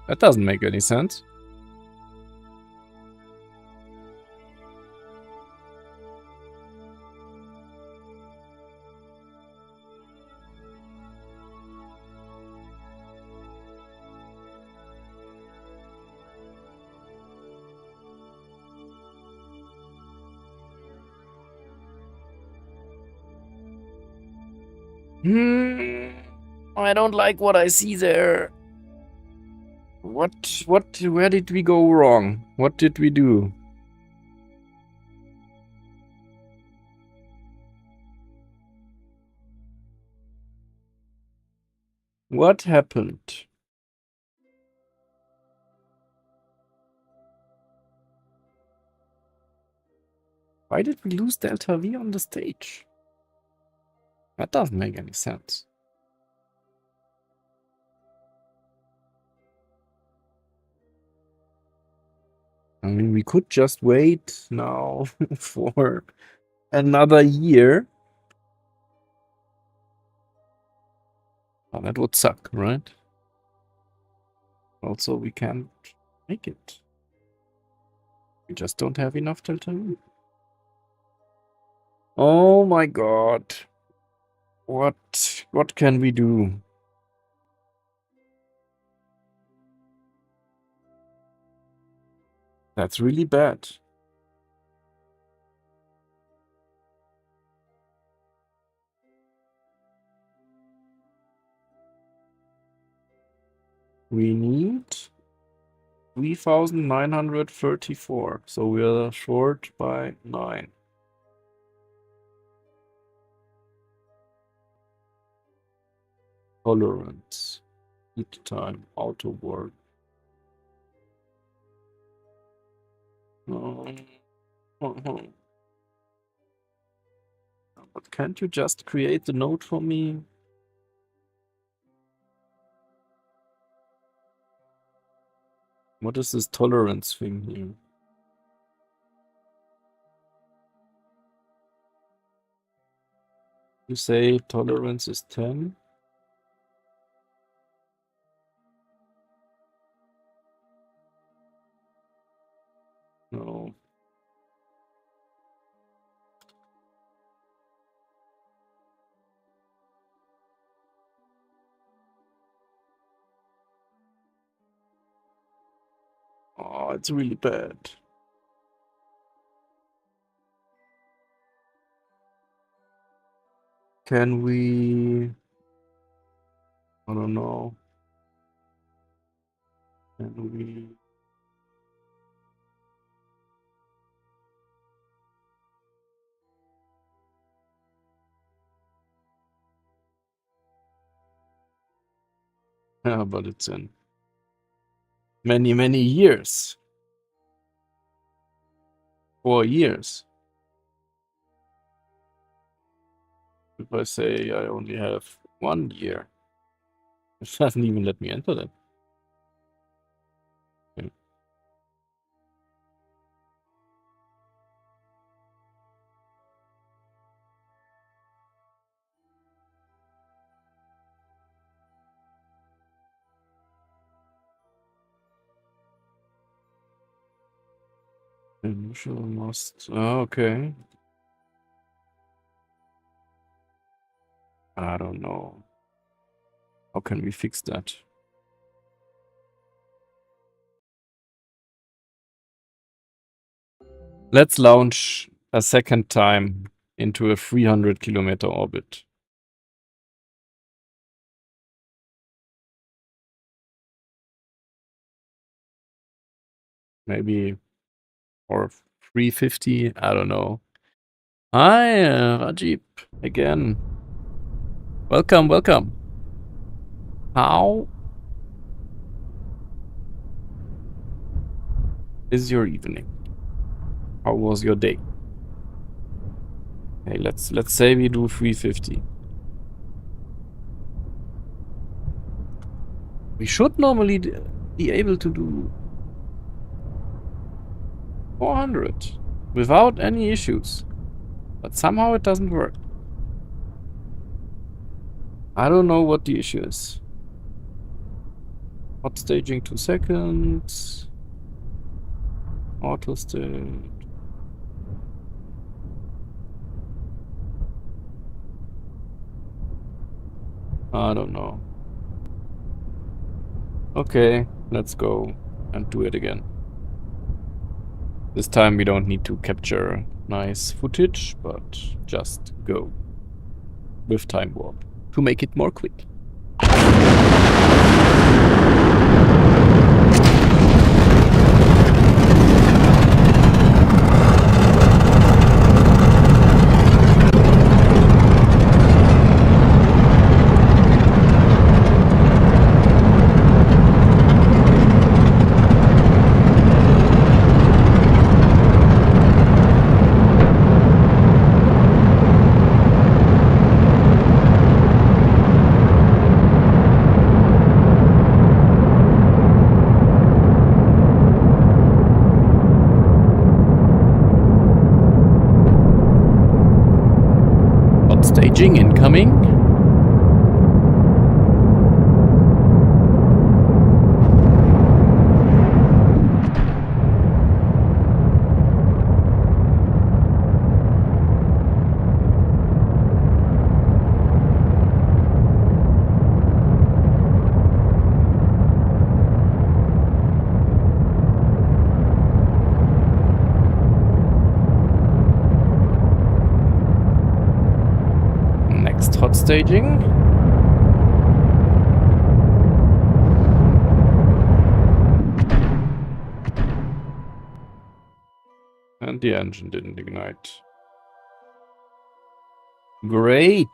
That doesn't make any sense. I don't like what I see there. Where did we go wrong? What did we do? What happened? Why did we lose Delta V on the stage? That doesn't make any sense. I mean, we could just wait now for another year. Oh, that would suck, right? Also, we can't make it. We just don't have enough Delta. Oh my god. What can we do? That's really bad. We need 3,934. So we are short by 9. Tolerance. Heat time. Auto work. But can't you just create the node for me? What is this tolerance thing here? You say tolerance is 10? No. Oh, it's really bad. Can we... I don't know. Can we... Yeah, but it's in many, many years. 4 years. If I say I only have 1 year, it doesn't even let me enter that. Okay. Initial must... Oh, okay. I don't know. How can we fix that? Let's launch a second time into a 300-kilometer orbit. Maybe, or 350, I don't know. Hi, Rajib, again. Welcome, welcome. How is your evening? How was your day? Okay, let's say we do 350. We should normally be able to do 400 without any issues, but somehow it doesn't work. I don't know what the issue is. Hot staging 2 seconds. Auto stage. I don't know. Okay, let's go and do it again. This time we don't need to capture nice footage, but just go with time warp to make it more quick. staging incoming. Next hot staging. And the engine didn't ignite. Great.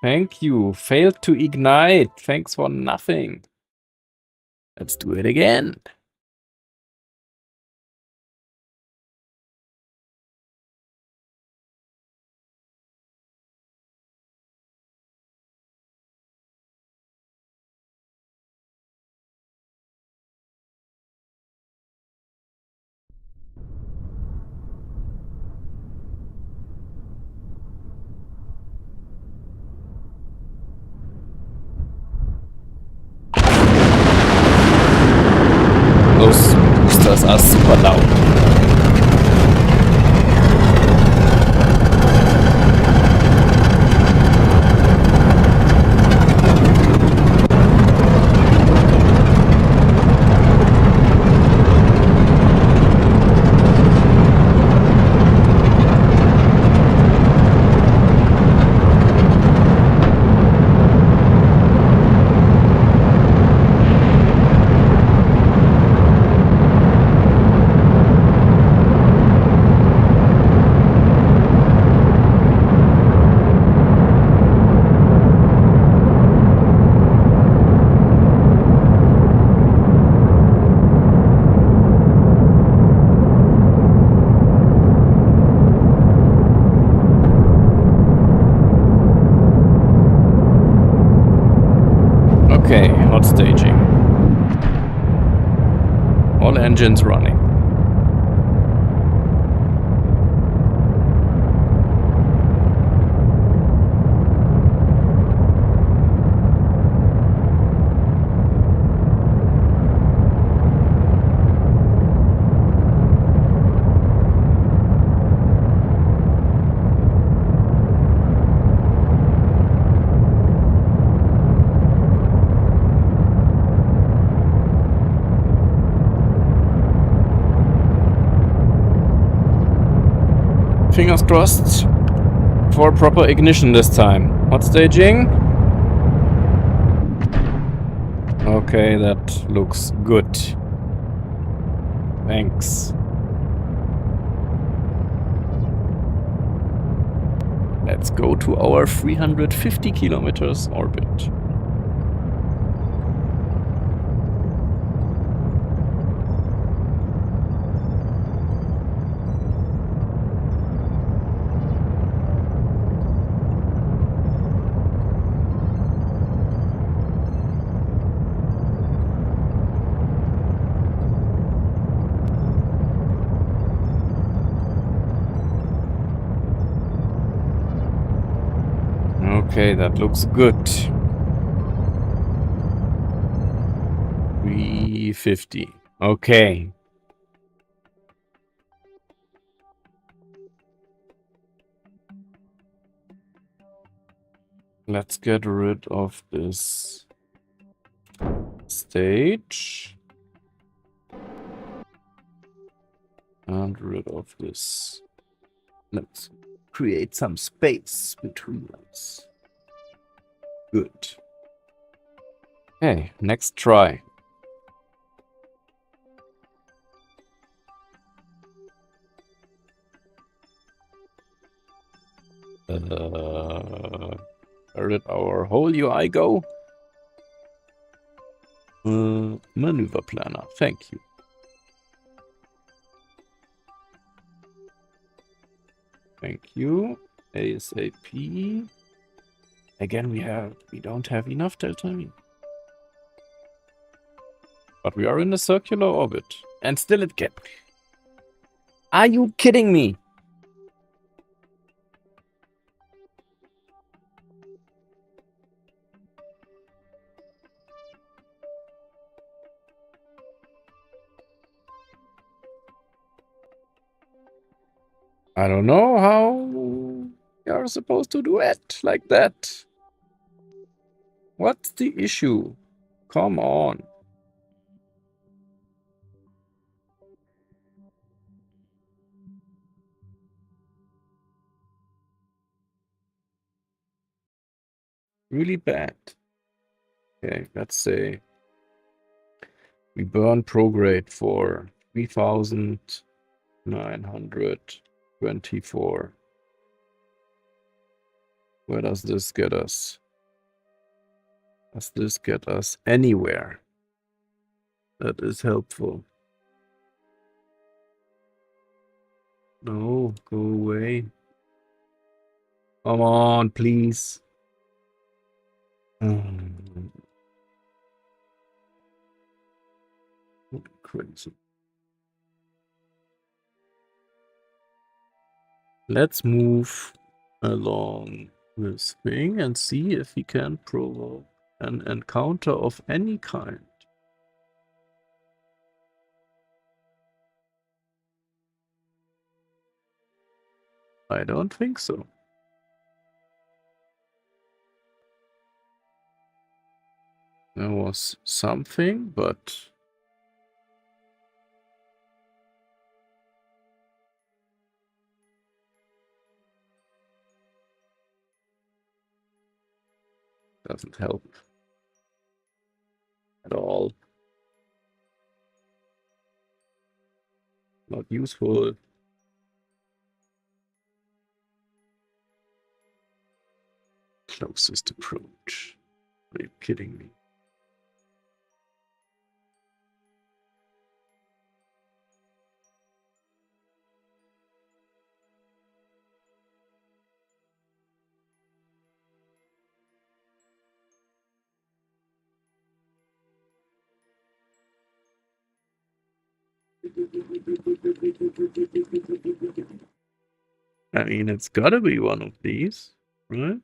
Thank you. Failed to ignite. Thanks for nothing. Let's do it again. Those boosters are super loud. Okay, hot staging. All engines running. Fingers crossed for proper ignition this time. Hot staging. Okay, that looks good. Thanks. Let's go to our 350 kilometers orbit. Okay, that looks good. 350. Okay. Let's get rid of this stage. And rid of this. Let's create some space between us. Good. Okay, next try. Where did our whole UI go? Maneuver planner, thank you. Thank you. ASAP. Again, we don't have enough delta V. But we are in a circular orbit. And still it can. Are you kidding me? I don't know how you're supposed to do it like that. What's the issue? Come on. Really bad. Okay, let's say we burn prograde for 3,924. Where does this get us? Does this get us anywhere? That is helpful. No, go away. Come on, please. Crazy. Let's move along this thing and see if we can provoke an encounter of any kind. I don't think so. There was something, but doesn't help at all. Not useful. Closest approach. Are you kidding me? I mean, it's gotta be one of these, right?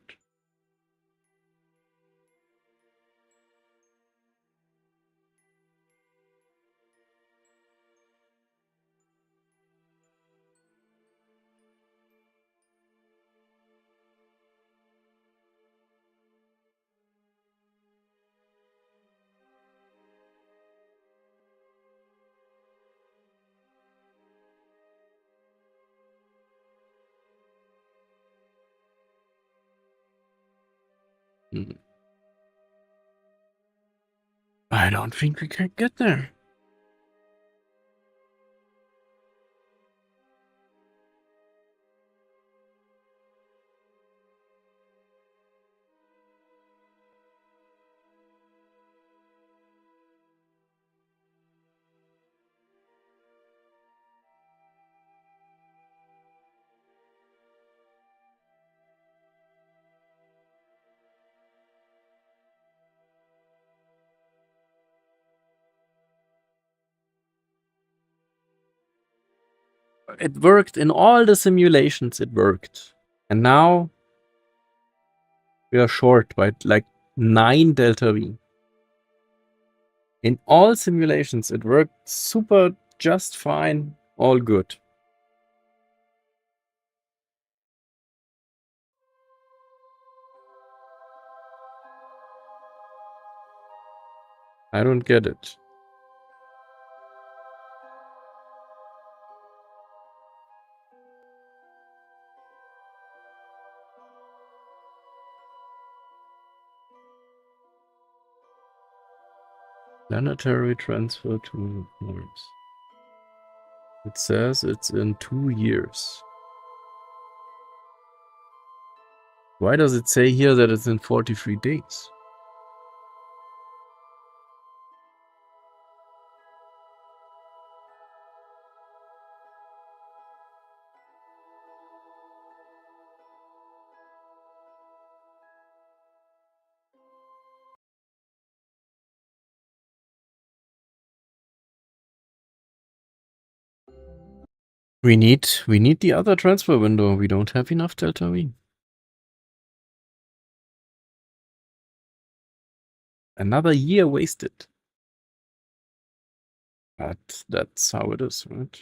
I don't think we can get there. It worked in all the simulations, it worked. And now we are short by like 9 delta V. In all simulations, it worked super just fine, all good. I don't get it. Planetary transfer to Mars. It says it's in 2 years. Why does it say here that it's in 43 days? We need the other transfer window. We don't have enough delta V. Another year wasted. But that's how it is, right?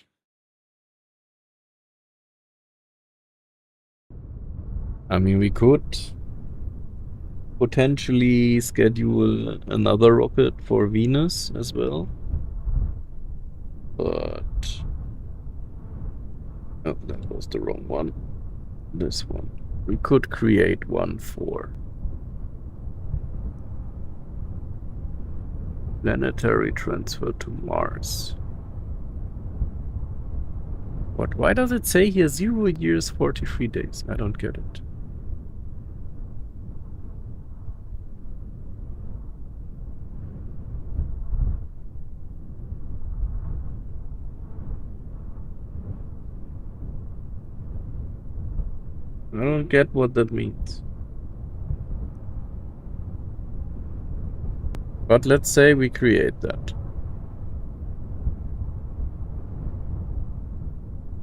I mean, we could potentially schedule another rocket for Venus as well. But... oh, that was the wrong one. This one. We could create one for planetary transfer to Mars. What? Why does it say here 0 years, 43 days? I don't get it. I don't get what that means. But let's say we create that.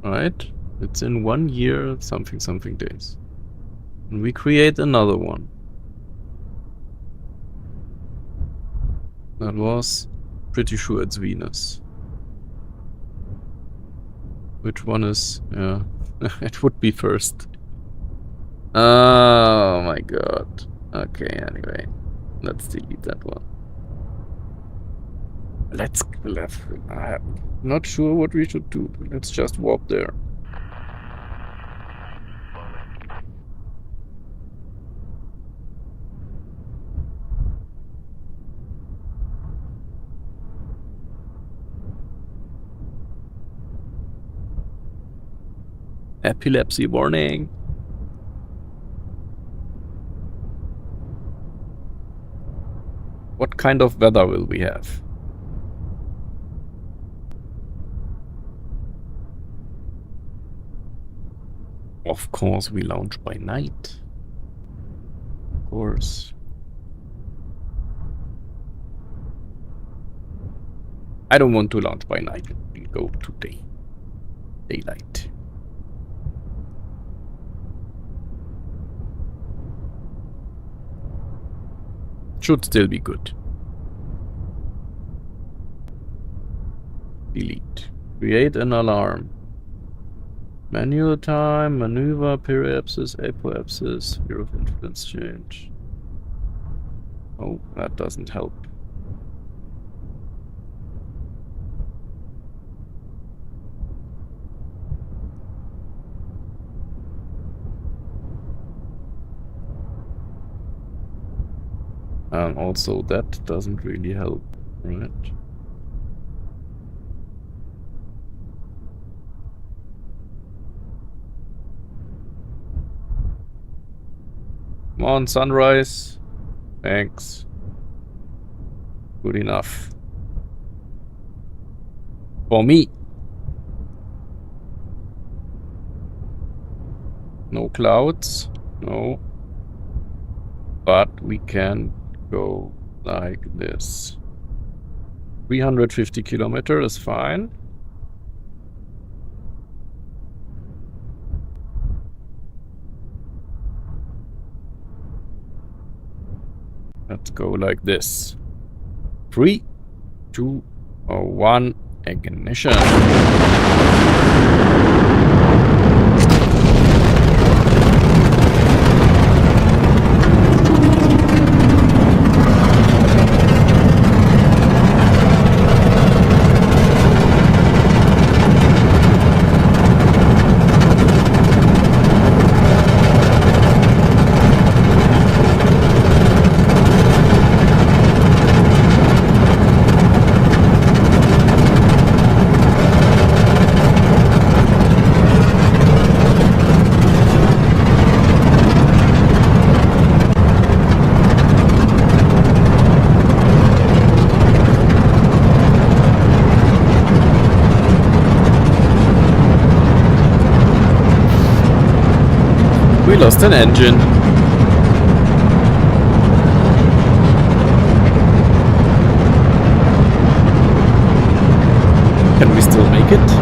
Right? It's in 1 year, something days. And we create another one. That was pretty sure it's Venus. Which one is... yeah, it would be first. Oh my god. Okay, anyway. Let's delete that one. I'm not sure what we should do. Let's just warp there. Epilepsy warning. What kind of weather will we have? Of course, we launch by night. Of course. I don't want to launch by night. We'll go to daylight. Should still be good. Delete. Create an alarm. Manual time, maneuver, periapsis, apoapsis, sphere of influence change. Oh, that doesn't help. And also that doesn't really help, right? Come on, sunrise. Thanks. Good enough. For me. No clouds. No. But we can go like this. 350 kilometers is fine. Let's go like this. 3, 2, 1, ignition. We lost an engine. Can we still make it?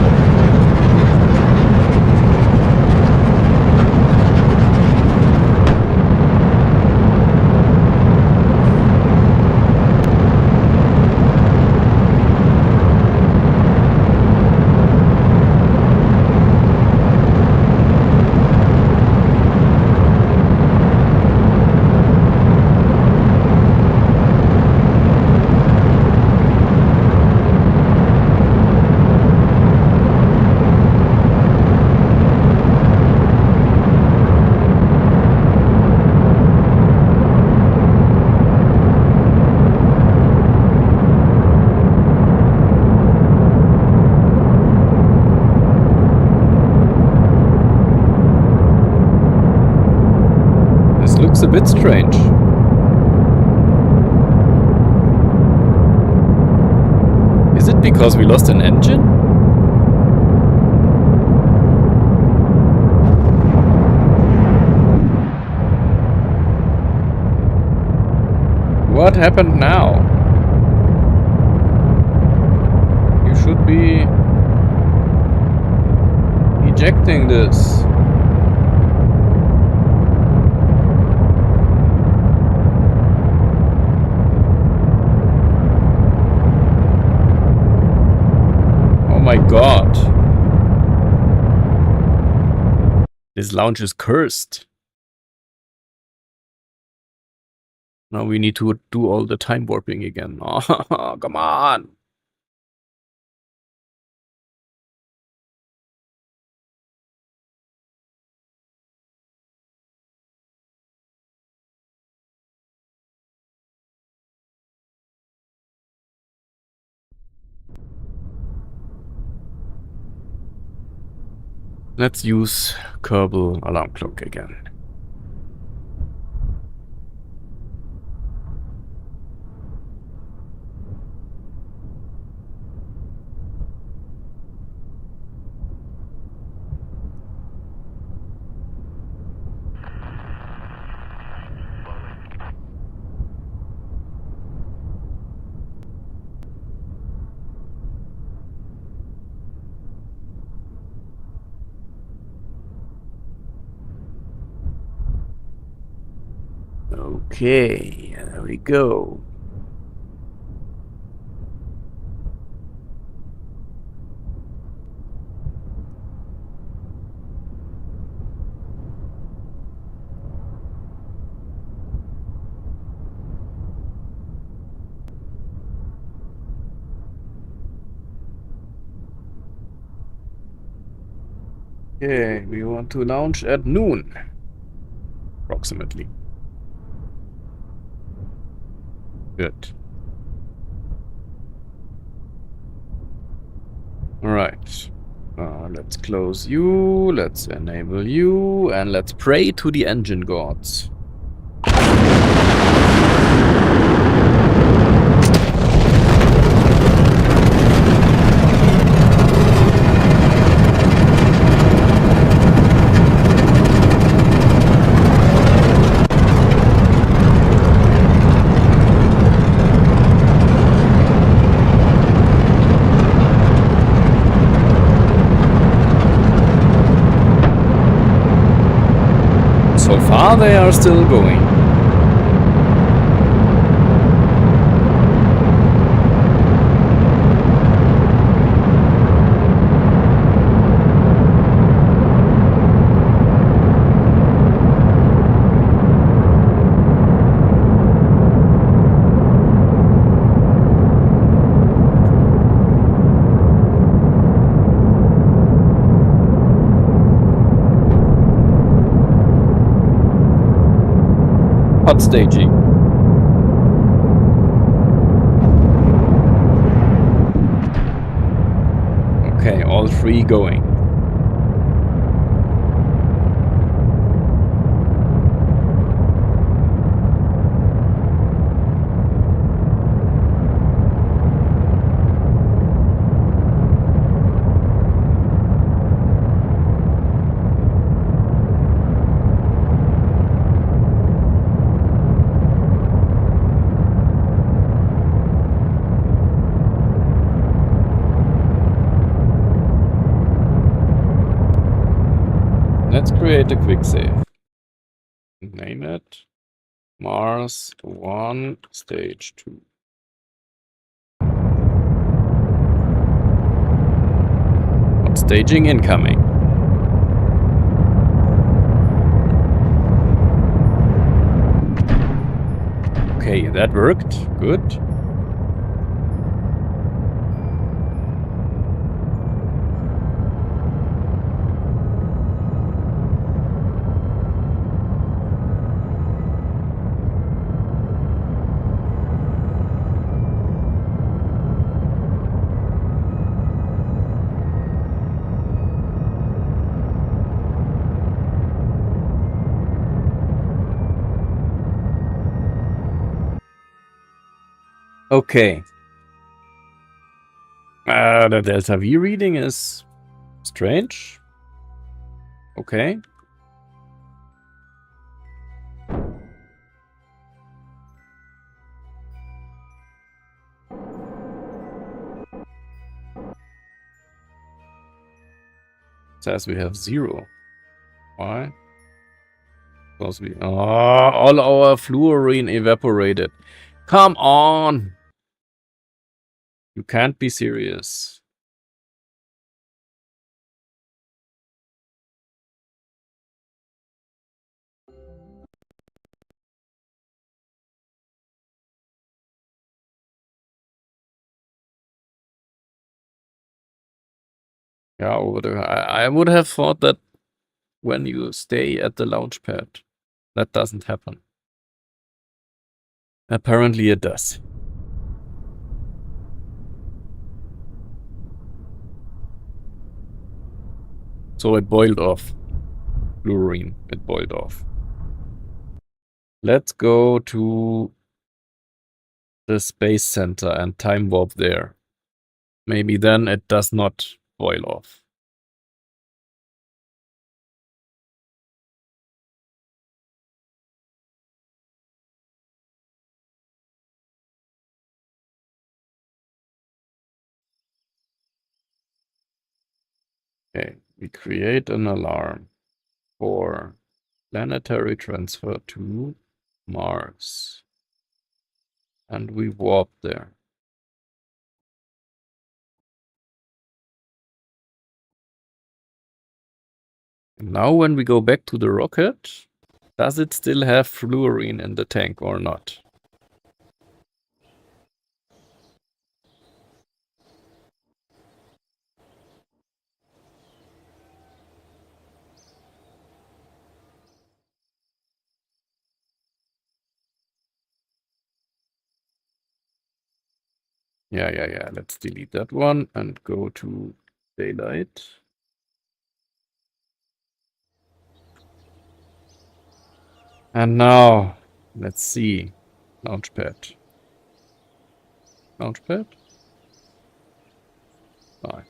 bit strange. Is it because we lost an engine? What happened now? You should be ejecting this. Oh my god. This lounge is cursed. Now we need to do all the time warping again. Oh, come on. Let's use Kerbal Alarm Clock again. Okay, there we go. Okay, we want to launch at noon, approximately. Good. Alright. Let's close you, let's enable you, and let's pray to the engine gods. So far they are still going. Hot staging. Okay, all three going. Let's create a quick save. Name it Mars 1 Stage 2. Hot staging incoming. Okay, that worked. Good. Okay. The delta V reading is strange. Okay. Says we have 0. Why? Because we... Oh, all our fluorine evaporated. Come on! You can't be serious. Yeah, I would have thought that when you stay at the launch pad, that doesn't happen. Apparently it does. So it boiled off. Fluorine, it boiled off. Let's go to the space center and time warp there. Maybe then it does not boil off. Okay, we create an alarm for planetary transfer to Mars. And we warp there. And now when we go back to the rocket, does it still have fluorine in the tank or not? Yeah. Let's delete that one and go to daylight. And now, let's see. Launchpad. Launchpad? Fine.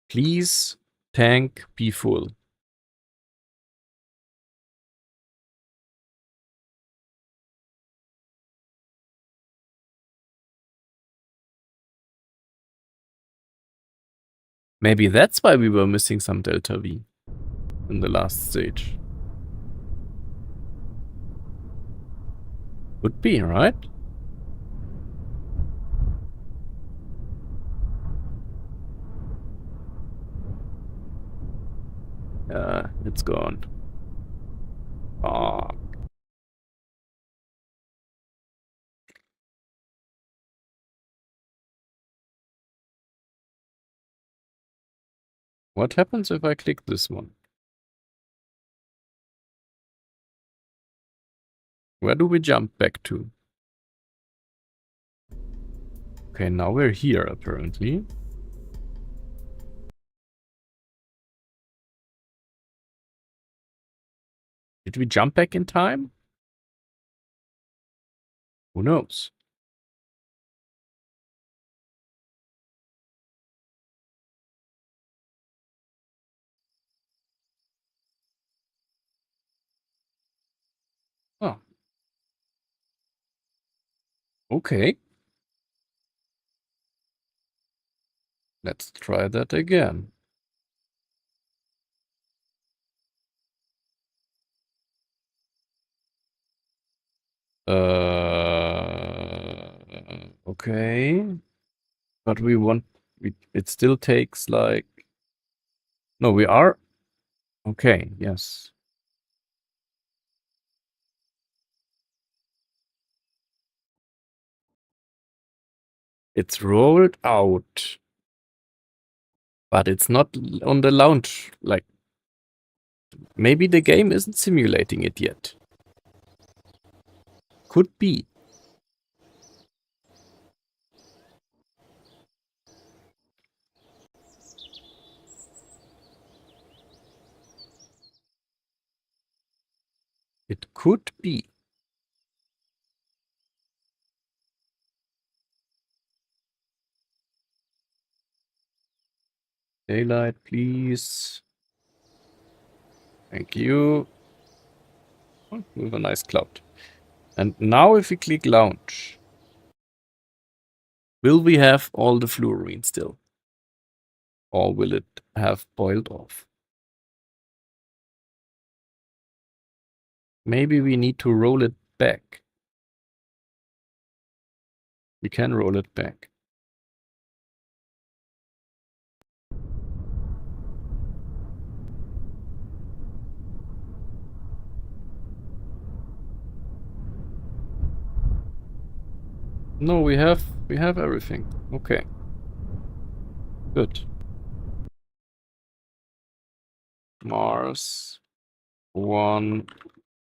Please, tank, be full. Maybe that's why we were missing some delta V in the last stage. Would be, right? It's gone. Ah. What happens if I click this one? Where do we jump back to? Okay, now we're here, apparently. Did we jump back in time? Who knows? Oh. Okay. Let's try that again. Okay. But we want... it still takes like... No, we are... Okay, yes. It's rolled out. But it's not on the launch. Like, maybe the game isn't simulating it yet. Could be. It could be. Daylight, please. Thank you. Oh, with a nice cloud. And now if we click launch, will we have all the fluorine still? Or will it have boiled off? Maybe we need to roll it back. We can roll it back. No, we have everything. Okay. Good. Mars 1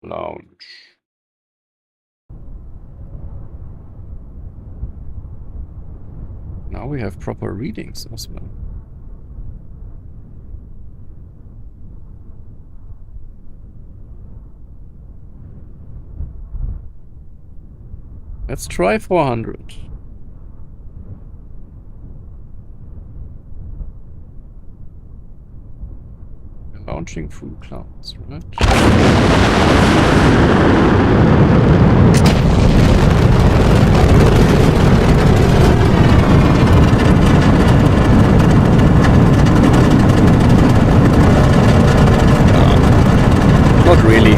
launch. Now we have proper readings as well. Let's try 400. We're launching through clouds, right? Not really.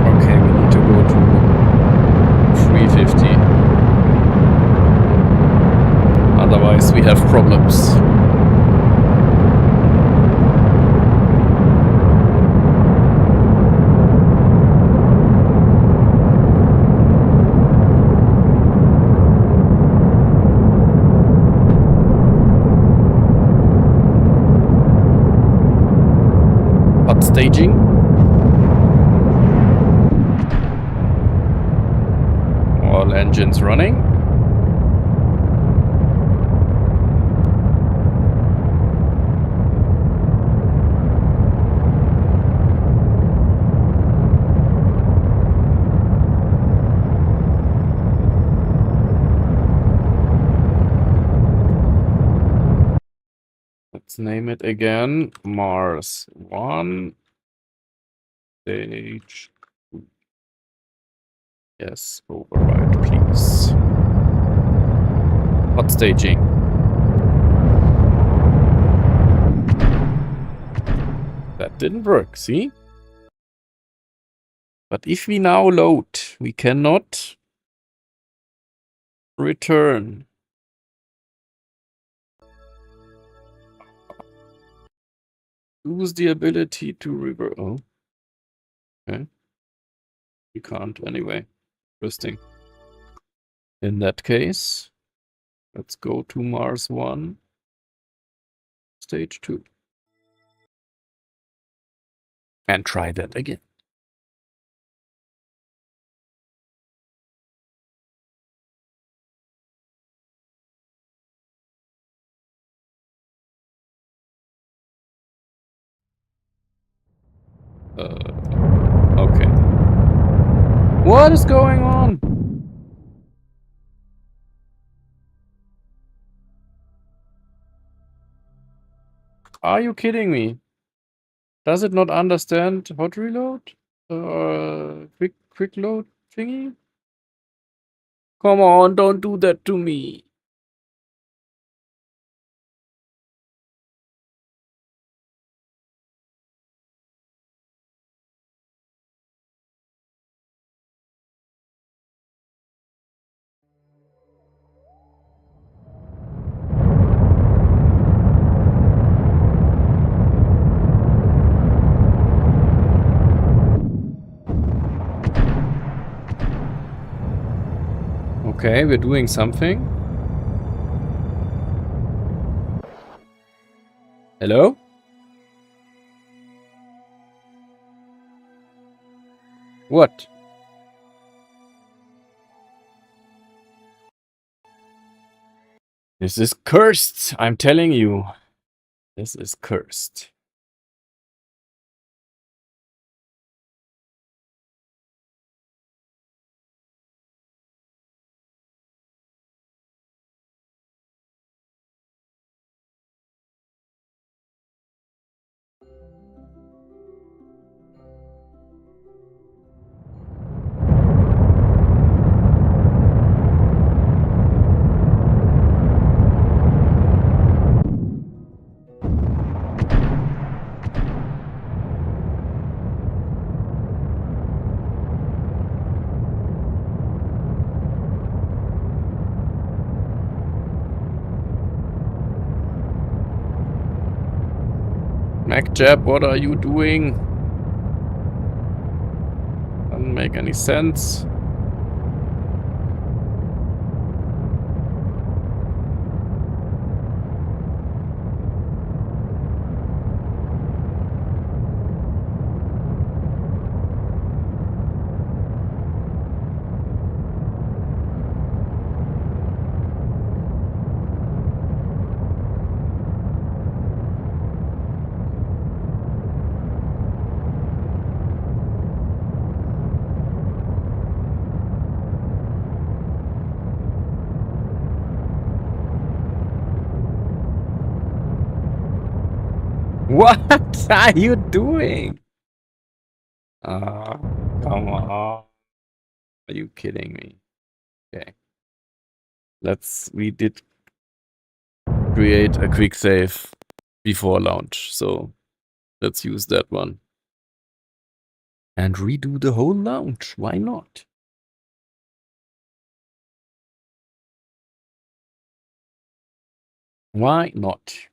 Okay, we need to go to 350. Otherwise, we have problems. Hot staging. All engines running. Let's name it again. Mars 1 stage 2. Yes, override, please. Hot staging. That didn't work, see? But if we now load, we cannot return. Lose the ability to revert. Oh. Okay. We can't anyway. Interesting. In that case, let's go to Mars 1, stage 2. And try that again. Okay. What is going on? Are you kidding me? Does it not understand hot reload? Quick load thingy? Come on, don't do that to me. Okay, we're doing something. Hello? What? This is cursed, I'm telling you. This is cursed. MacJab, what are you doing? Doesn't make any sense. What are you doing? Come on. Are you kidding me? Okay. We did create a quick save before launch, so let's use that one. And redo the whole launch. Why not? Why not?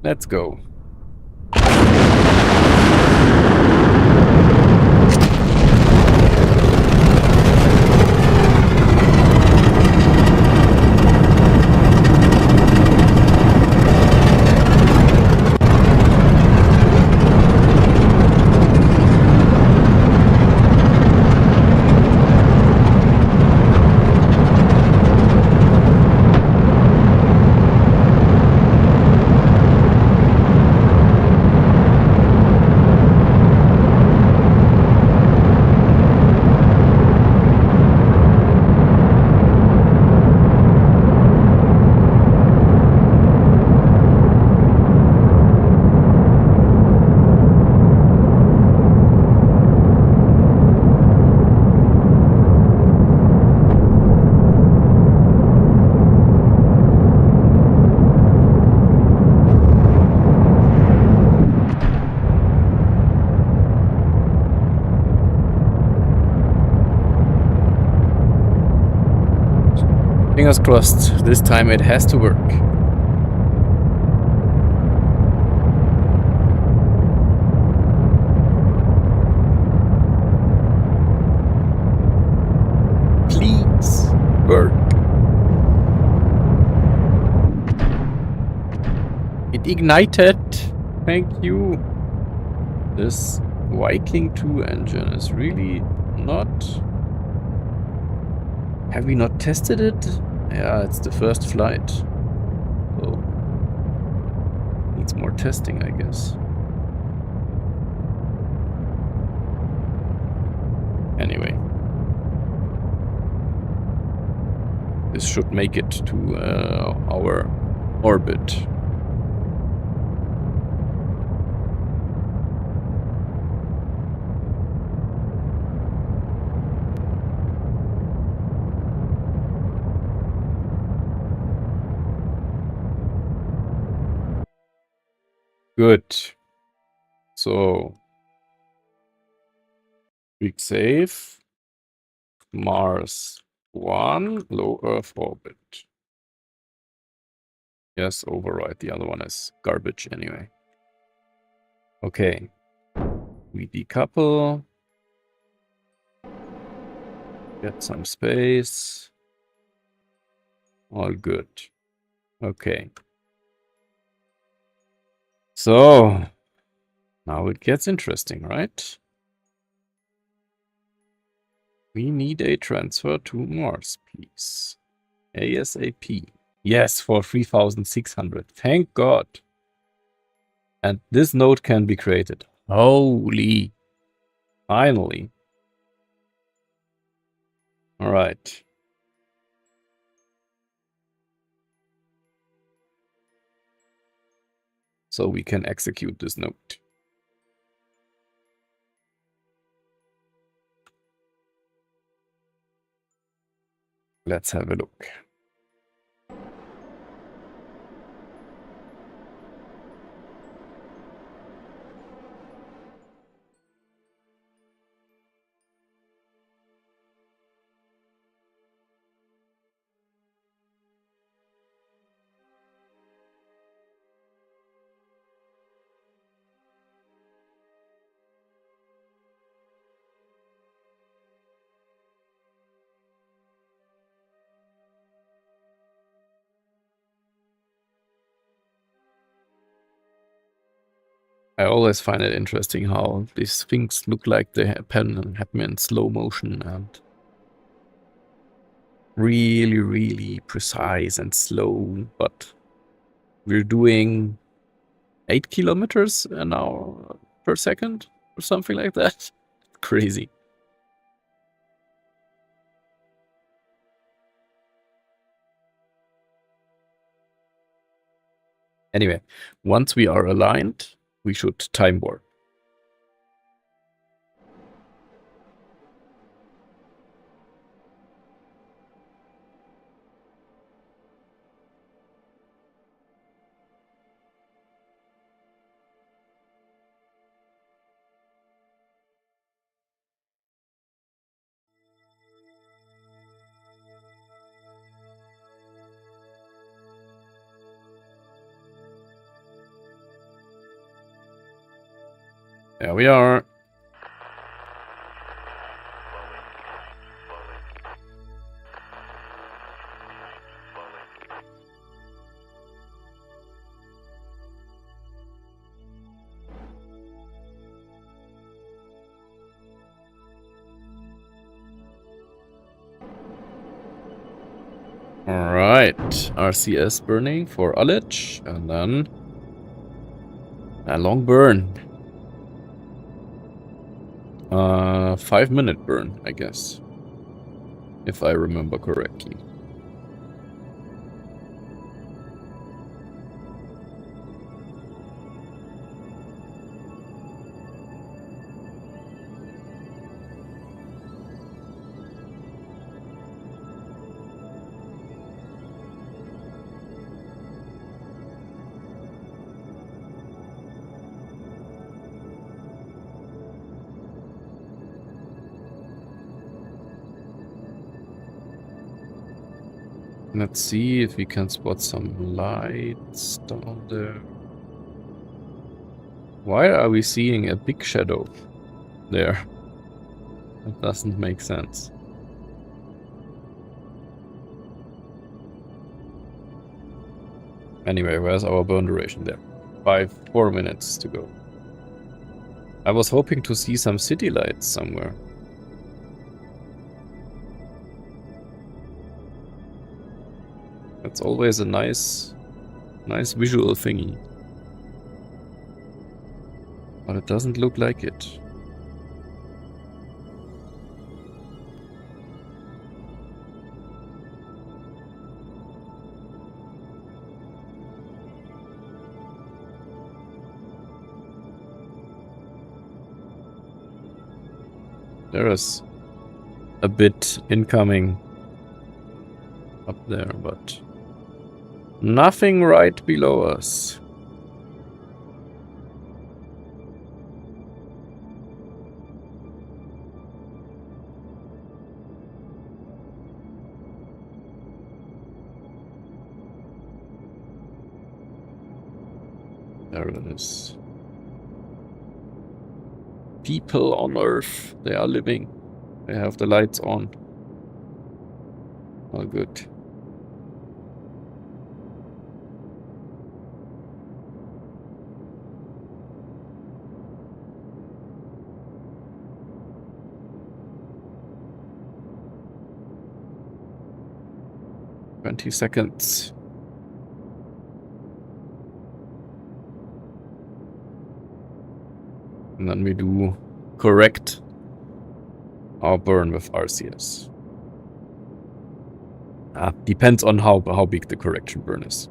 Let's go. Fingers crossed, this time it has to work. Please work. It ignited. Thank you. This Viking 2 engine is really not... Have we not tested it? Yeah, it's the first flight. So needs more testing, I guess. Anyway. This should make it to our orbit. Good. So, quick save. Mars 1, low Earth orbit. Yes, override. The other one is garbage anyway. Okay. We decouple. Get some space. All good. Okay. So, now it gets interesting, right? We need a transfer to Mars, please. ASAP. Yes, for 3,600. Thank God. And this node can be created. Holy. Finally. All right. So we can execute this node. Let's have a look. I always find it interesting how these things look like they happen in slow motion and really, really precise and slow. But we're doing 8 kilometers an hour per second or something like that. Crazy. Anyway, once we are aligned, we should time warp. There we are. Alright, RCS burning for ullage, and then a long burn. 5-minute burn, I guess. If I remember correctly. Let's see if we can spot some lights down there. Why are we seeing a big shadow there? That doesn't make sense. Anyway, where's our burn duration there? 4 minutes to go. I was hoping to see some city lights somewhere. That's always a nice visual thingy. But it doesn't look like it. There is a bit incoming up there, but nothing right below us. There it is. People on Earth, they are living. They have the lights on. All good. "20 seconds. And then we do correct our burn with RCS. Depends on how big the correction burn is.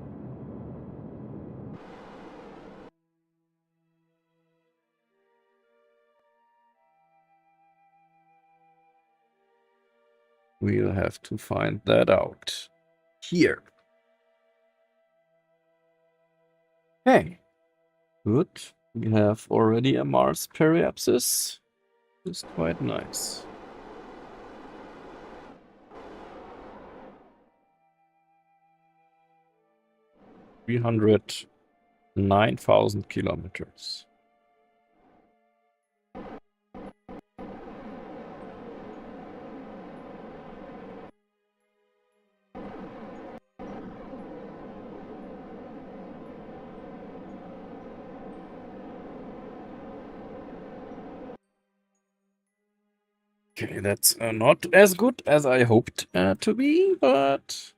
We'll have to find that out here. Hey, good. We have already a Mars periapsis. It's quite nice. 309,000 kilometers. Okay, that's not as good as I hoped to be, but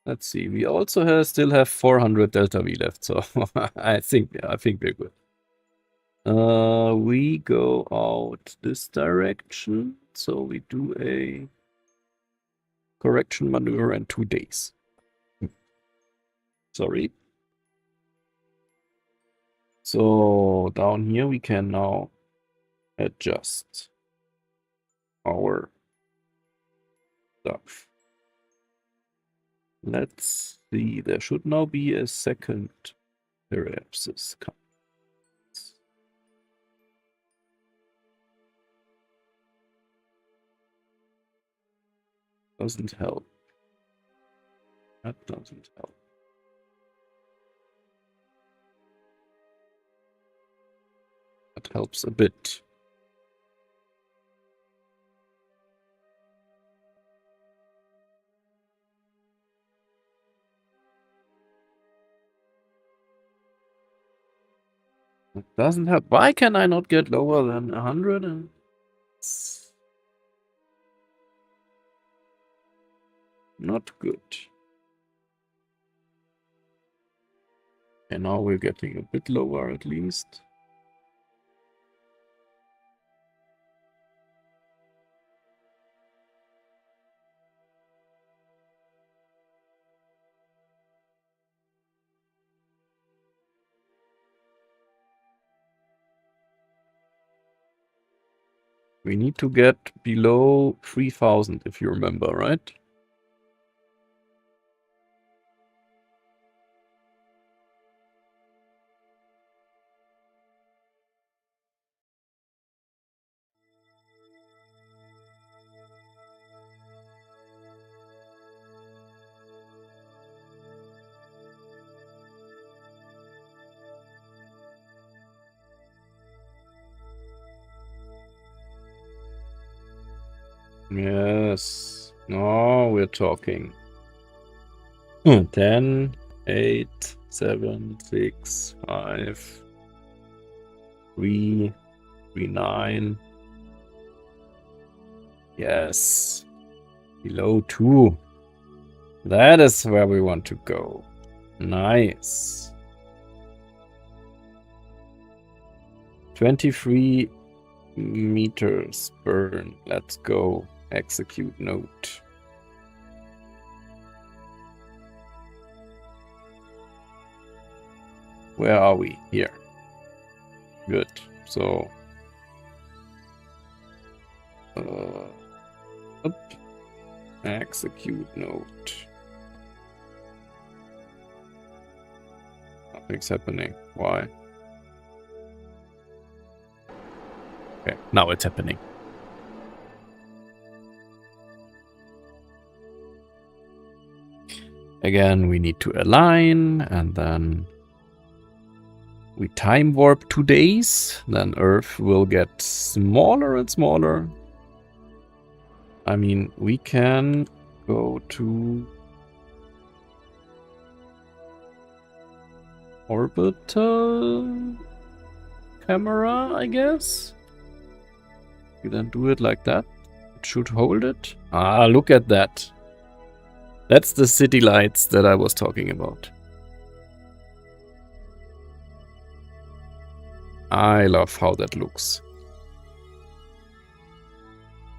let's see. We also still have 400 delta V left, so I think we're good. We go out this direction, so we do a correction maneuver in 2 days. Sorry. So down here we can now adjust our stuff. Let's see, there should now be a second periapsis coming. Doesn't help. That doesn't help. That helps a bit. It doesn't help. Why can I not get lower than 100? Not good. And now we're getting a bit lower at least. We need to get below 3,000 if you remember, right? Yes. No, we're talking. 10, 8, 7, 6, 5, 3, 3, 9. Yes. Below 2. That is where we want to go. Nice. 23 meters burn. Let's go. Execute note. Where are we? Here. Good. So up. Execute note. Nothing's happening. Why? Okay, now it's happening. Again, we need to align, and then we time warp 2 days. Then Earth will get smaller and smaller. I mean, we can go to orbital camera, I guess. You then do it like that. It should hold it. Ah, look at that. That's the city lights that I was talking about. I love how that looks.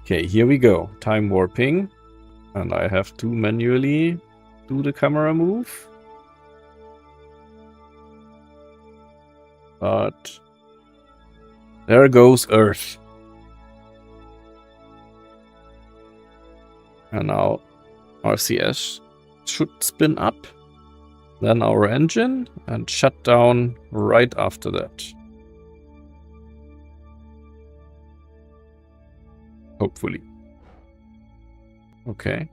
Okay, here we go. Time warping. And I have to manually do the camera move. But there goes Earth. And now RCS should spin up. Then our engine and shut down right after that. Hopefully. Okay.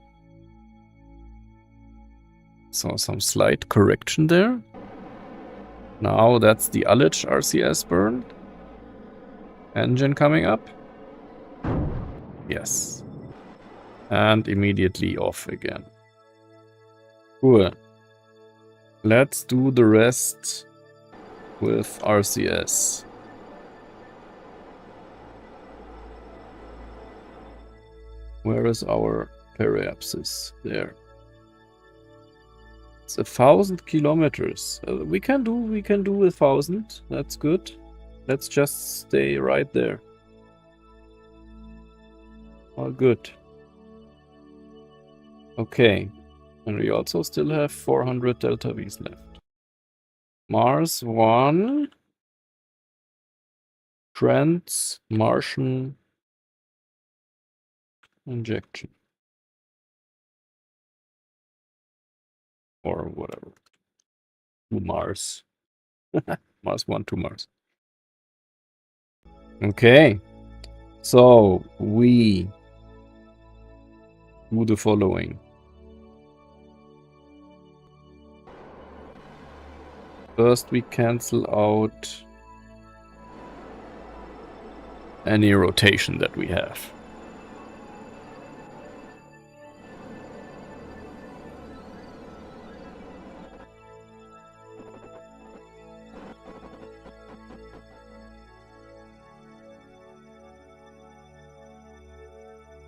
So some slight correction there. Now that's the Ullage RCS burn. Engine coming up. Yes. And immediately off again. Cool. Let's do the rest with RCS. Where is our periapsis? There. It's 1,000 kilometers. We can do 1,000. That's good. Let's just stay right there. All good. Okay. And we also still have 400 delta V's left. Mars 1. Trans-Martian injection. Or whatever. To Mars. Mars 1 to Mars. Okay. So we do the following. First, we cancel out any rotation that we have.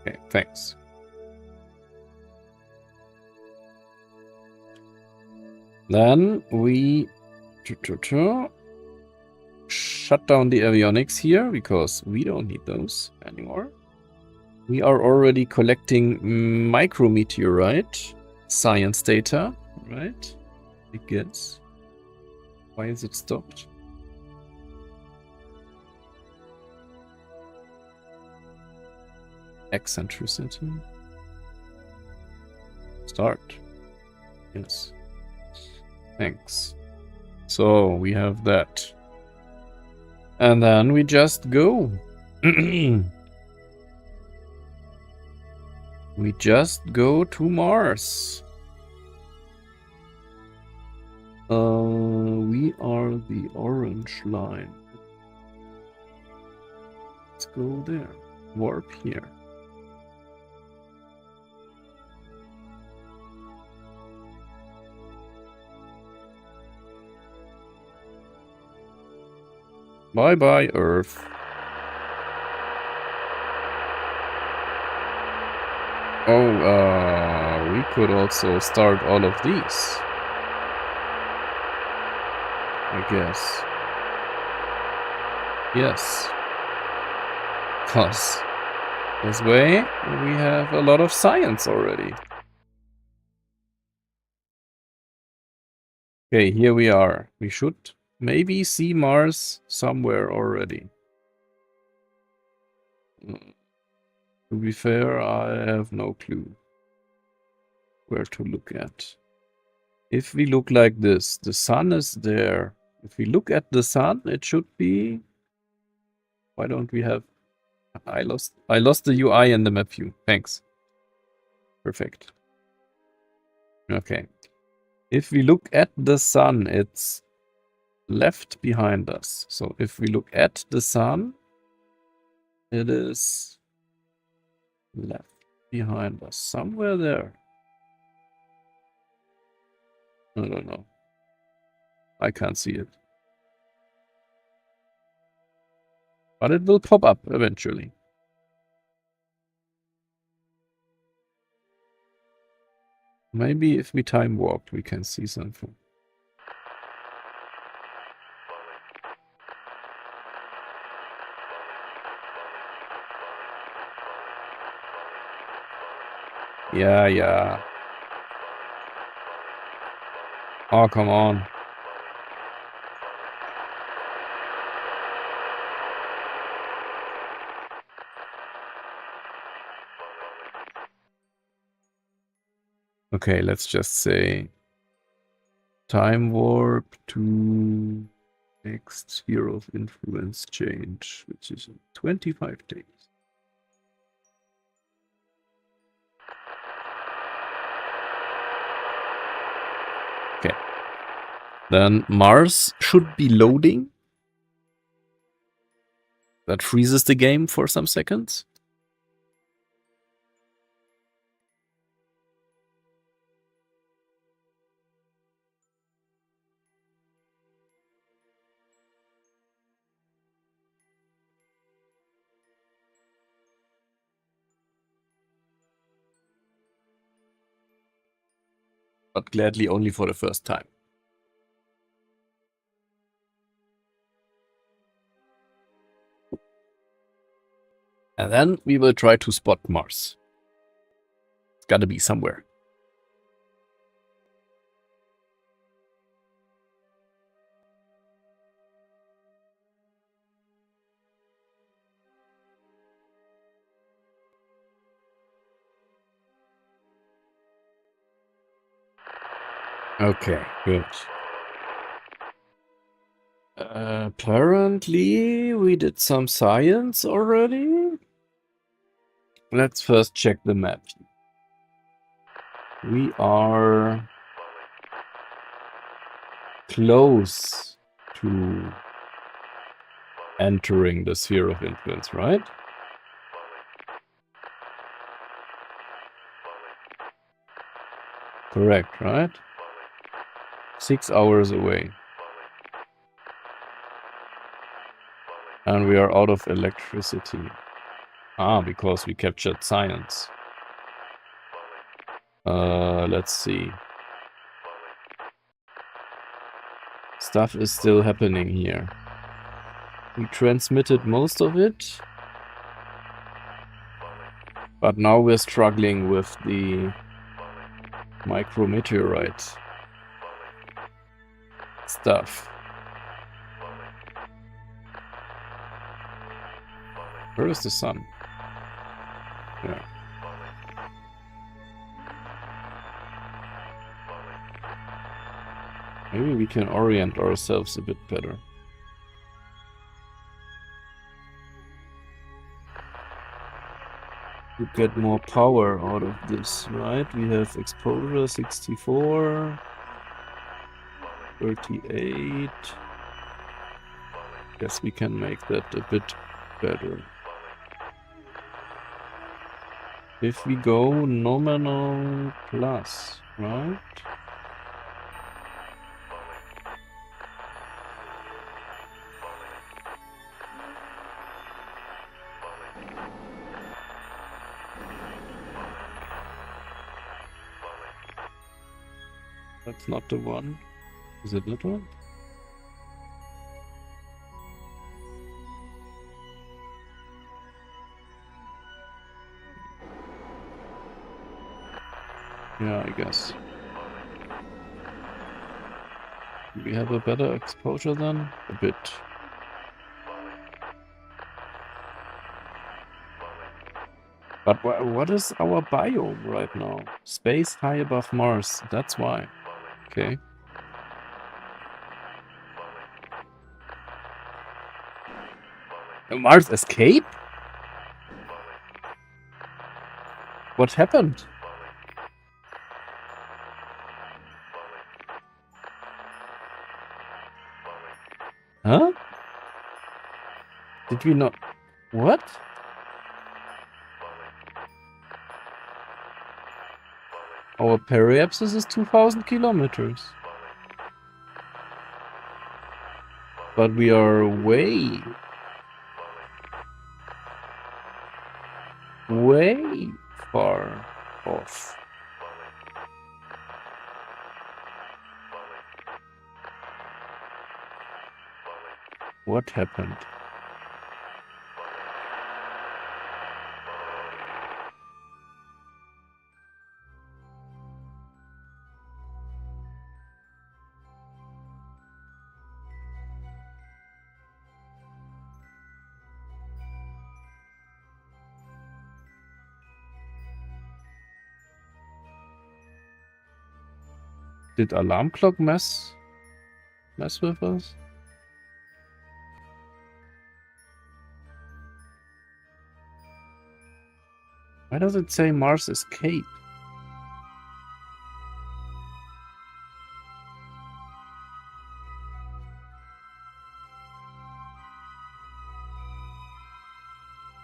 Okay, thanks. Then we shut down the avionics here because we don't need those anymore. We are already collecting micrometeorite science data, right? I guess. Why is it stopped? Eccentricity. Start. Yes. Thanks. So we have that. And then we just go. We just go to Mars. We are the orange line. Let's go there. Warp here. Bye-bye, Earth. Oh, we could also start all of these. I guess. Yes. Cause this way we have a lot of science already. Okay, here we are. We should maybe see Mars somewhere already. To be fair, I have no clue where to look at. If we look like this, the sun is there. If we look at the sun, it should be... Why don't we have... I lost the UI in the map view. Thanks. Perfect. Okay. If we look at the sun, it's left behind us. So if we look at the sun, it is left behind us. Somewhere there. I don't know. I can't see it. But it will pop up eventually. Maybe if we time warp, we can see something. Yeah. Oh, come on. Okay, let's just say time warp to next sphere of influence change, which is in 25 days. Okay. Then Mars should be loading. That freezes the game for some seconds. But gladly only for the first time. And then we will try to spot Mars. It's gotta be somewhere. Okay, good. Apparently, we did some science already. Let's first check the map. We are close to entering the sphere of influence, right? Correct, right? 6 hours away. And we are out of electricity. Ah, because we captured science. Let's see. Stuff is still happening here. We transmitted most of it. But now we're struggling with the micrometeorite stuff. Where is the sun? Yeah. Maybe we can orient ourselves a bit better. To get more power out of this, right? We have exposure 64, 38. Guess we can make that a bit better. If we go nominal plus, right? That's not the one. Is it that one? Yeah, I guess. Do we have a better exposure then? A bit. But what is our biome right now? Space high above Mars. That's why. Okay. A Mars escape? What happened? Huh? Did we not? What? Our periapsis is 2,000 kilometers. But we are way far off. What happened? Did alarm clock mess with us? Why does it say Mars escape?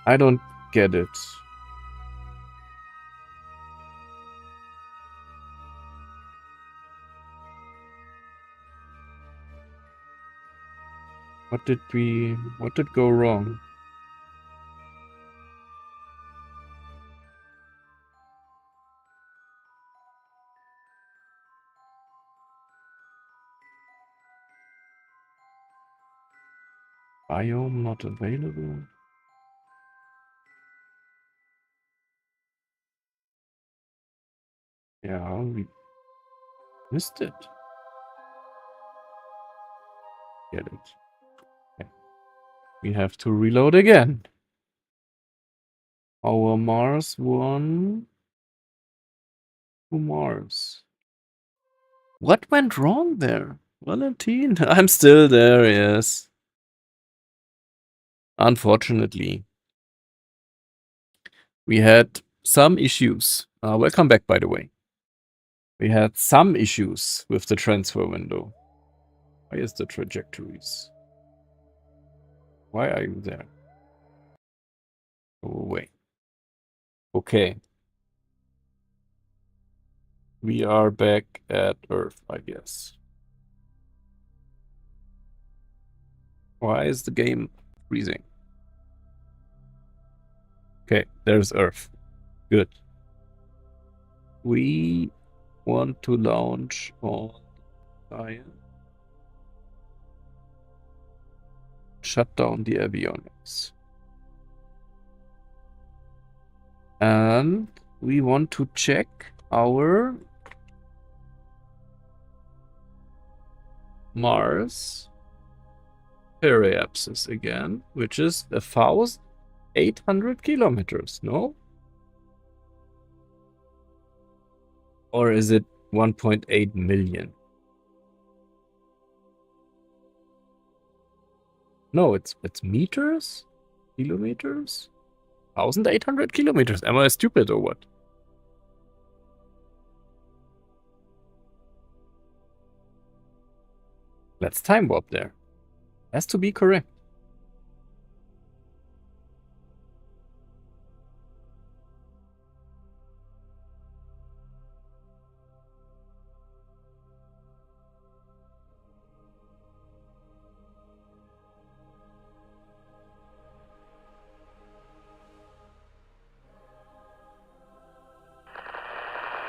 I don't get it. What did go wrong? Biome not available? Yeah, we missed it. Get it. Okay. We have to reload again. Our Mars one to Mars. What went wrong there? Valentine? I'm still there, yes. Unfortunately. We had some issues. Welcome back, by the way. We had some issues with the transfer window. Why is the trajectories? Why are you there? Go away. Okay. We are back at Earth, I guess. Why is the game freezing? Okay, there's Earth. Good. We want to launch on Iron. Shut down the avionics. And we want to check our Mars periapsis again, which is 1,800 kilometers, no? Or is it 1.8 million? No, it's meters? Kilometers? 1,800 kilometers. Am I stupid or what? Let's time warp there. Has to be correct.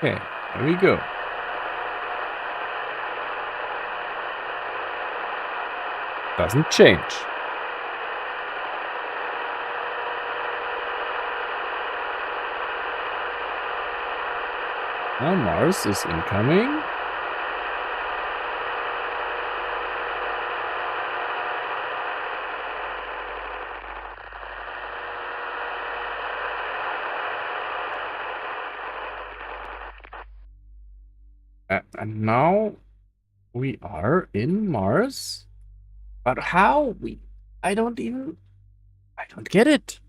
Okay, here we go. Doesn't change. Now Mars is incoming. And now we are in Mars. But how? I don't get it.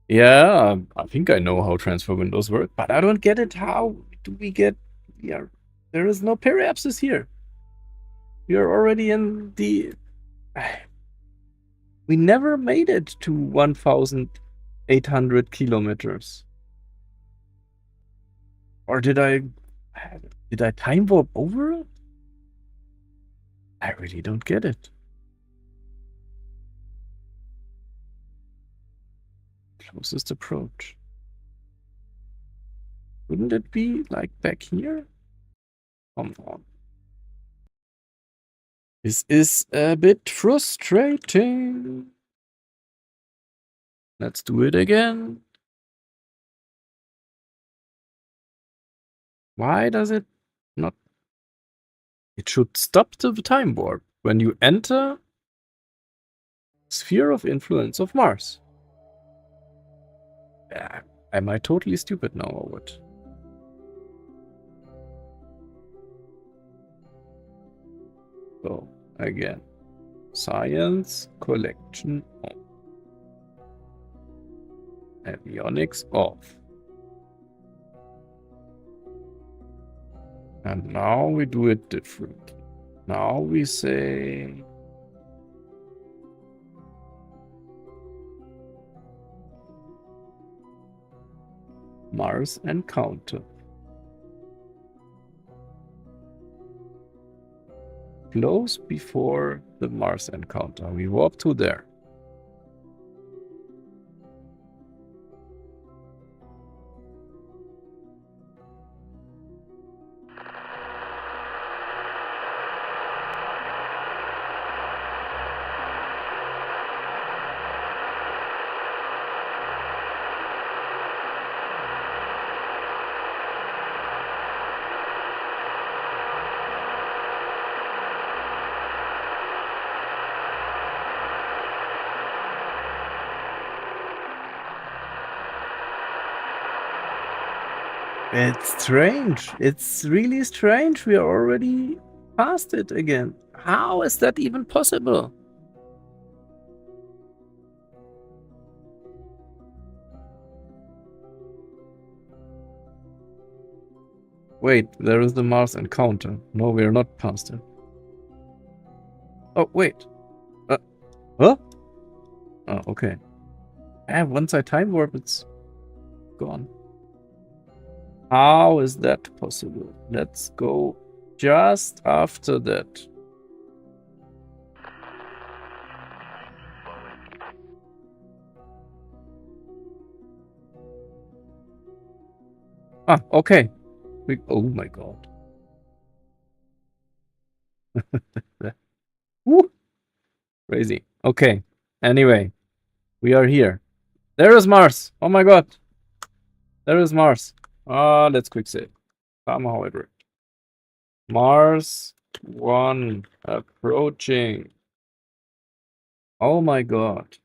Yeah, I think I know how transfer windows work, but I don't get it. How do we get here? There is no periapsis here. We are already in the... We never made it to 1,800 kilometers. Or did I time warp over it? I really don't get it. Closest approach. Wouldn't it be like back here? Come on. This is a bit frustrating. Let's do it again. Why does it not? It should stop the time warp when you enter sphere of influence of Mars. Am I totally stupid now or what? So, again, science collection on. Avionics off. And now we do it different. Now we say... Mars encounter. Close before the Mars encounter. We warp to there. It's strange. It's really strange. We are already past it again. How is that even possible? Wait, there is the Mars encounter. No, we are not past it. Oh, wait. Huh? Oh, okay. Once I time warp, it's gone. How is that possible? Let's go just after that. Ah, okay. Oh my god. Woo! Crazy. Okay. Anyway, we are here. There is Mars. Oh my god. There is Mars. Let's quick save. Somehow it worked. Mars 1 approaching. Oh my god.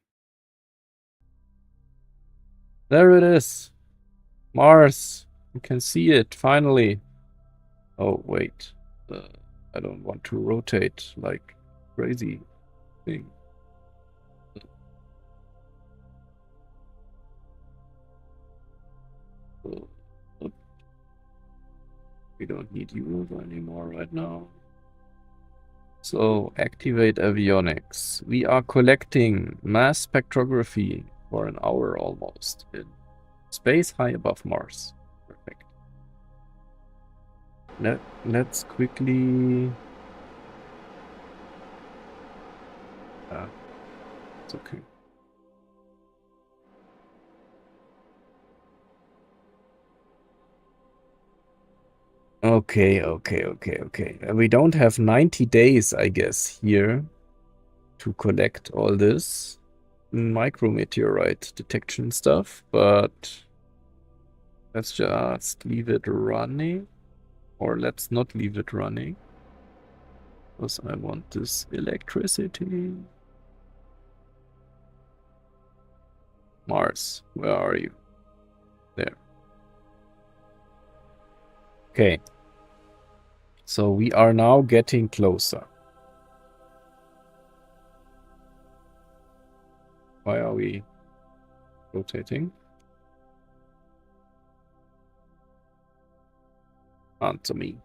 There it is. Mars. You can see it finally. Oh, wait. I don't want to rotate like crazy thing. We don't need you anymore right now. So, activate avionics. We are collecting mass spectrography for an hour almost in space high above Mars. Perfect. Let's quickly... it's okay. Okay. We don't have 90 days, I guess, here to collect all this micrometeorite detection stuff, but let's just leave it running, or let's not leave it running, because I want this electricity. Mars, where are you? There. Okay. So we are now getting closer. Why are we rotating? Answer me.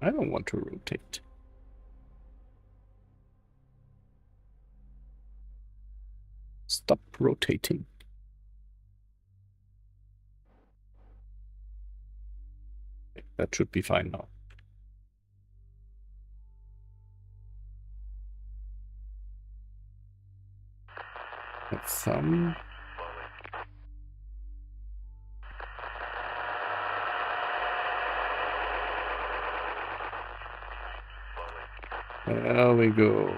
I don't want to rotate. Stop rotating. That should be fine now. That's some. There we go.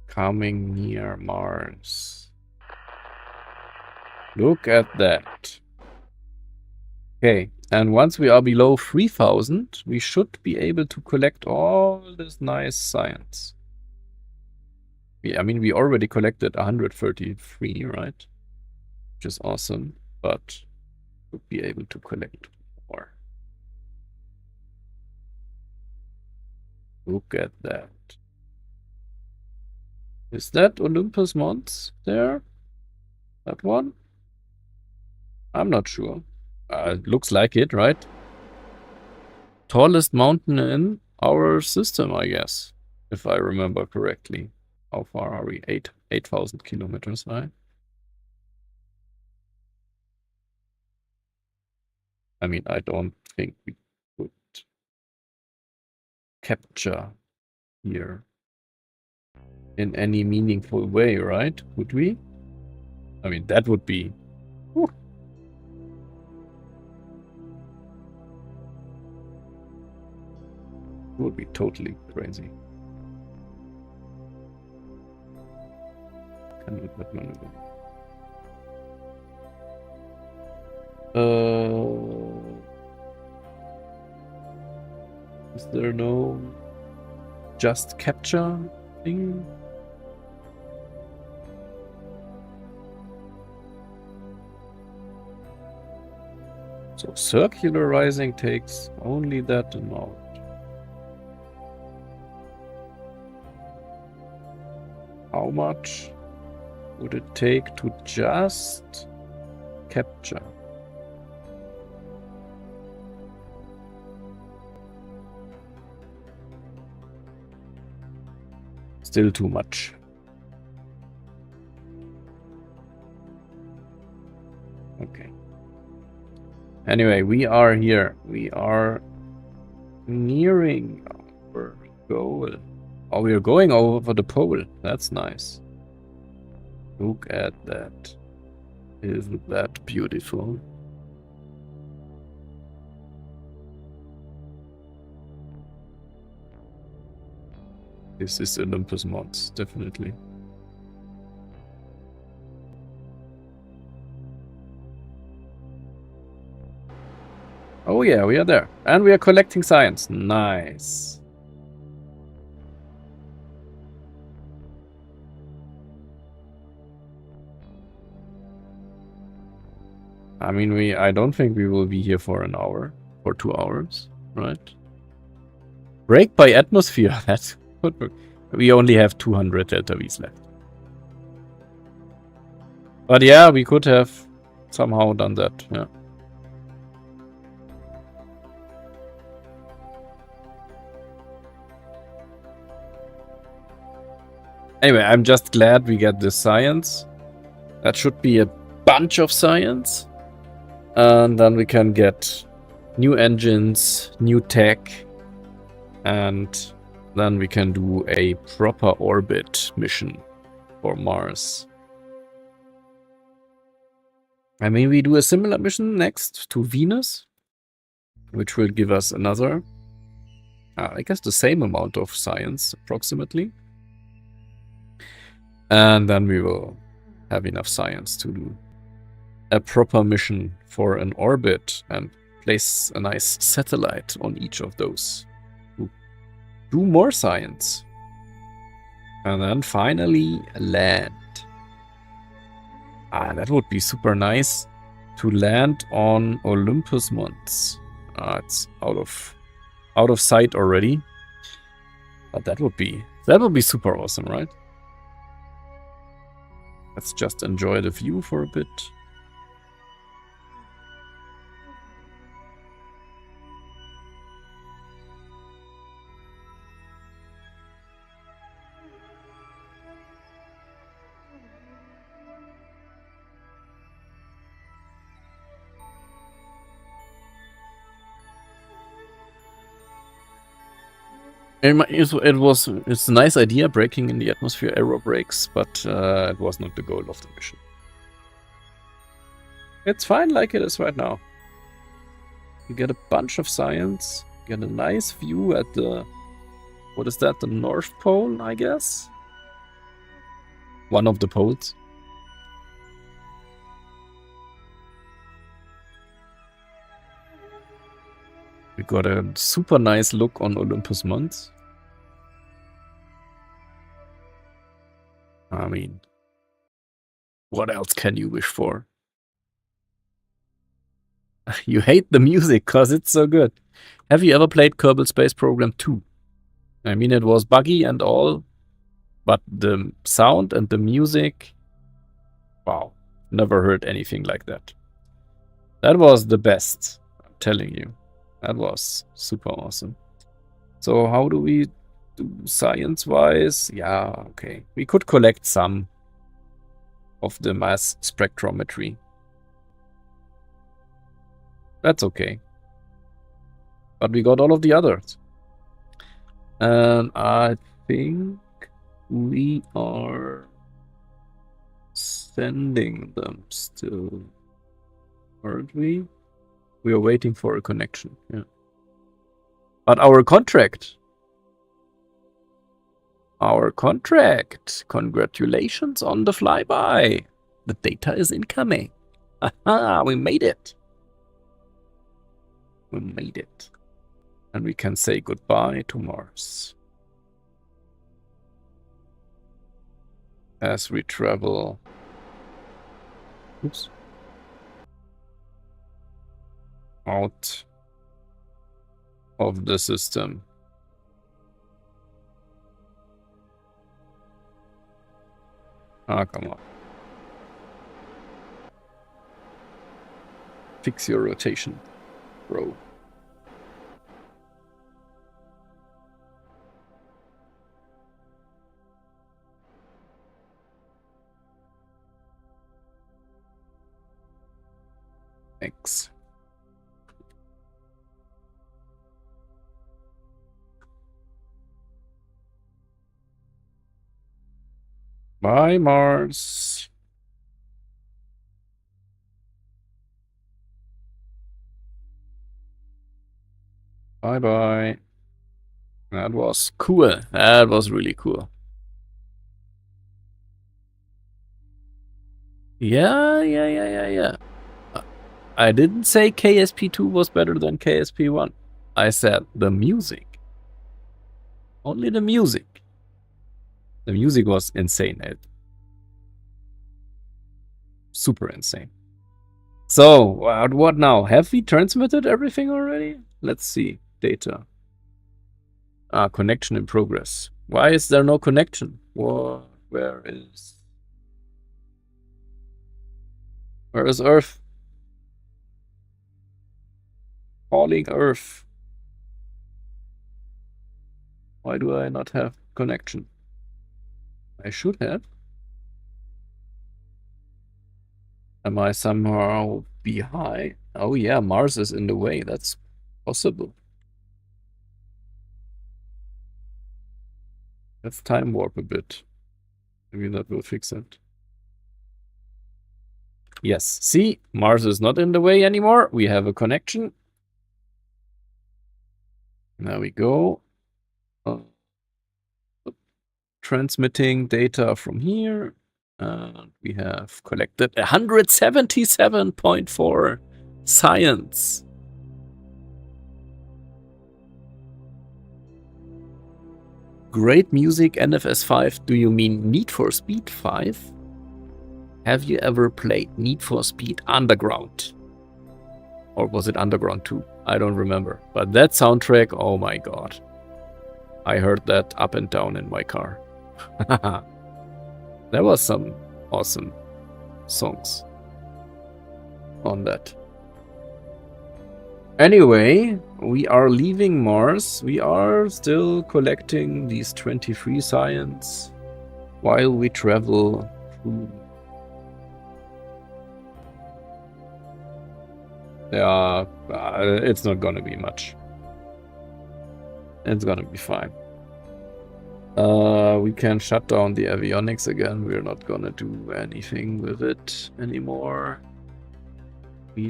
Coming near Mars. Look at that. Okay, and once we are below 3000, we should be able to collect all this nice science. I mean, we already collected 133, right? Which is awesome, but we'll be able to collect more. Look at that. Is that Olympus Mons there? That one? I'm not sure. Looks like it, right? Tallest mountain in our system, I guess, if I remember correctly. How far are we? 8,000 kilometers, right? I mean, I don't think we could capture here in any meaningful way, right? Would we? I mean, that would be... Whew. Would be totally crazy. Is there no just capture thing? So circularizing takes only that amount. How much would it take to just capture? Still too much. Okay. Anyway, we are here. We are nearing our goal. Oh, we are going over the pole. That's nice. Look at that. Isn't that beautiful? This is Olympus Mons, definitely. Oh yeah, we are there. And we are collecting science. Nice. I mean, I don't think we will be here for an hour or 2 hours, right? Break by atmosphere. That's good. We only have 200 Delta Vs left. But yeah, we could have somehow done that, yeah. Anyway, I'm just glad we get this science. That should be a bunch of science. And then we can get new engines, new tech, and then we can do a proper orbit mission for Mars. And maybe we do a similar mission next to Venus, which will give us another, I guess the same amount of science, approximately. And then we will have enough science to do a proper mission for an orbit and place a nice satellite on each of those. Do more science. And then finally land. That would be super nice to land on Olympus Mons. It's out of sight already. But that would be super awesome, right? Let's just enjoy the view for a bit. It's a nice idea, breaking in the atmosphere aero brakes, but it was not the goal of the mission. It's fine like it is right now. You get a bunch of science, get a nice view at the, what is that, the North Pole, I guess? One of the poles. We got a super nice look on Olympus Mons. I mean, what else can you wish for? You hate the music because it's so good. Have you ever played Kerbal Space Program 2? I mean, it was buggy and all, but the sound and the music, wow, never heard anything like that. That was the best, I'm telling you. That was super awesome. So how do we do science-wise? Yeah, okay. We could collect some of the mass spectrometry. That's okay. But we got all of the others. And I think we are sending them still. Aren't we? We are waiting for a connection, yeah. But our contract. Congratulations on the flyby. The data is incoming. Aha, we made it. We made it. And we can say goodbye to Mars. As we travel. Oops. Out of the system. Ah, come on. Fix your rotation, bro. Thanks. Bye, Mars. Bye-bye. That was cool. That was really cool. Yeah. I didn't say KSP2 was better than KSP1. I said the music. Only the music. The music was insane. Super insane. So, what now? Have we transmitted everything already? Let's see. Data. Connection in progress. Why is there no connection? Where is Earth? Calling Earth. Why do I not have connection? I should have. Am I somehow behind? Oh yeah, Mars is in the way. That's possible. Let's time warp a bit. Maybe that will fix it. Yes, see, Mars is not in the way anymore. We have a connection. There we go. Transmitting data from here. And we have collected 177.4 science. Great music, NFS 5. Do you mean Need for Speed 5? Have you ever played Need for Speed Underground? Or was it Underground 2? I don't remember. But that soundtrack, oh my god. I heard that up and down in my car. There was some awesome songs on that. Anyway, we are leaving Mars. We are still collecting these 23 science while we travel through. Yeah, it's not gonna be much. It's gonna be fine. We can shut down the avionics again. We're not gonna do anything with it anymore. We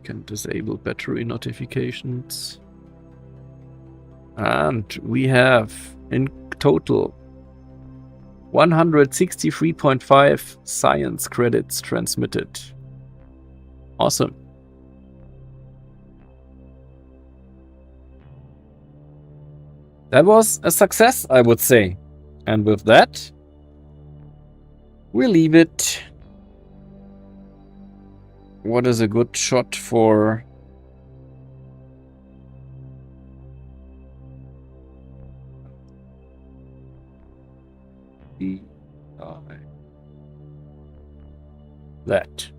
can disable battery notifications. And we have in total 163.5 science credits transmitted. Awesome. That was a success, I would say. And with that, we'll leave it. What is a good shot for... that.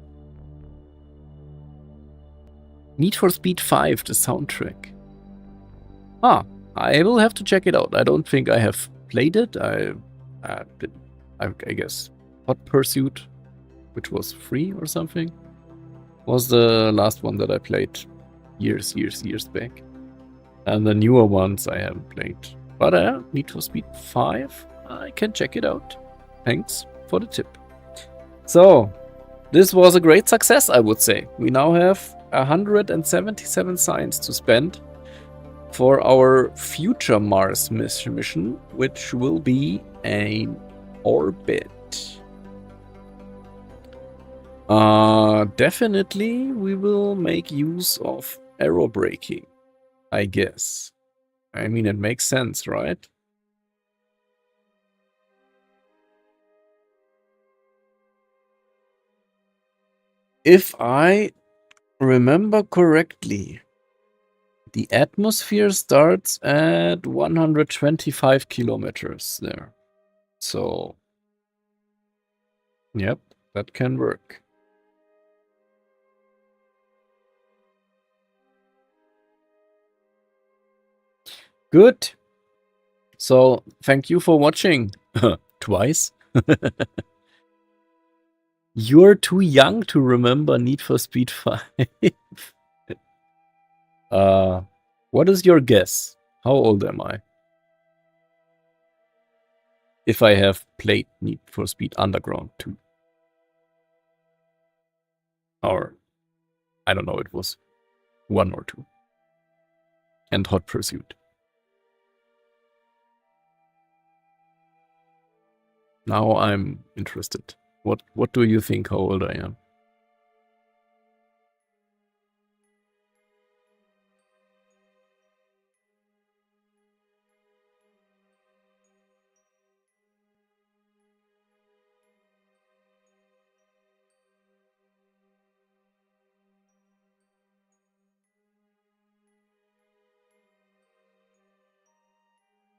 Need for Speed 5, the soundtrack. Ah, I will have to check it out. I don't think I have played it. I guess Hot Pursuit, which was free or something, was the last one that I played years back. And the newer ones I haven't played. But Need for Speed 5, I can check it out. Thanks for the tip. So, this was a great success, I would say. We now have 177 science to spend for our future Mars mission, which will be an orbit. Definitely we will make use of aerobraking, I guess. I mean, it makes sense, right? If I remember correctly, the atmosphere starts at 125 kilometers there. So, yep, that can work. Good. So, thank you for watching. Twice. You're too young to remember Need for Speed 5. What is your guess? How old am I? If I have played Need for Speed Underground 2. Or, I don't know, it was 1 or 2. And Hot Pursuit. Now I'm interested. What do you think how old I am?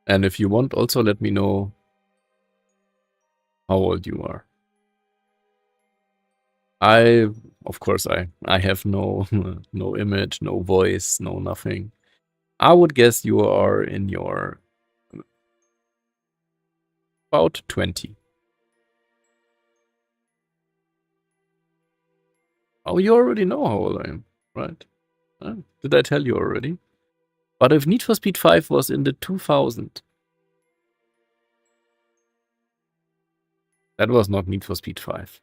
And if you want, also let me know how old you are. Of course, I have no no image, no voice, no nothing. I would guess you are in your about 20. Oh, you already know how old I am, right? Did I tell you already? But if Need for Speed 5 was in the 2000, that was not Need for Speed 5.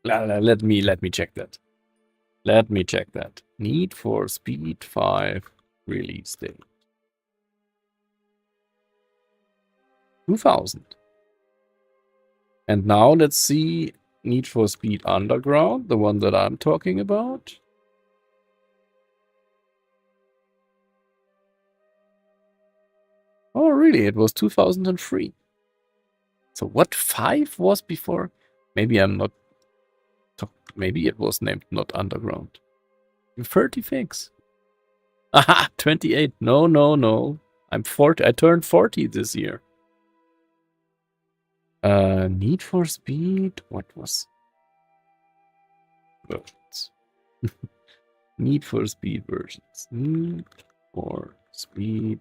Let me check that. Let me check that. Need for Speed 5 release date. 2000. And now let's see Need for Speed Underground, the one that I'm talking about. Oh, really? It was 2003. So what 5 was before? Maybe I'm not... Maybe it was named not Underground. 36. Aha! 28. No. I'm 40. I turned 40 this year. Need for Speed? What was... versions? Need for Speed versions. Need for Speed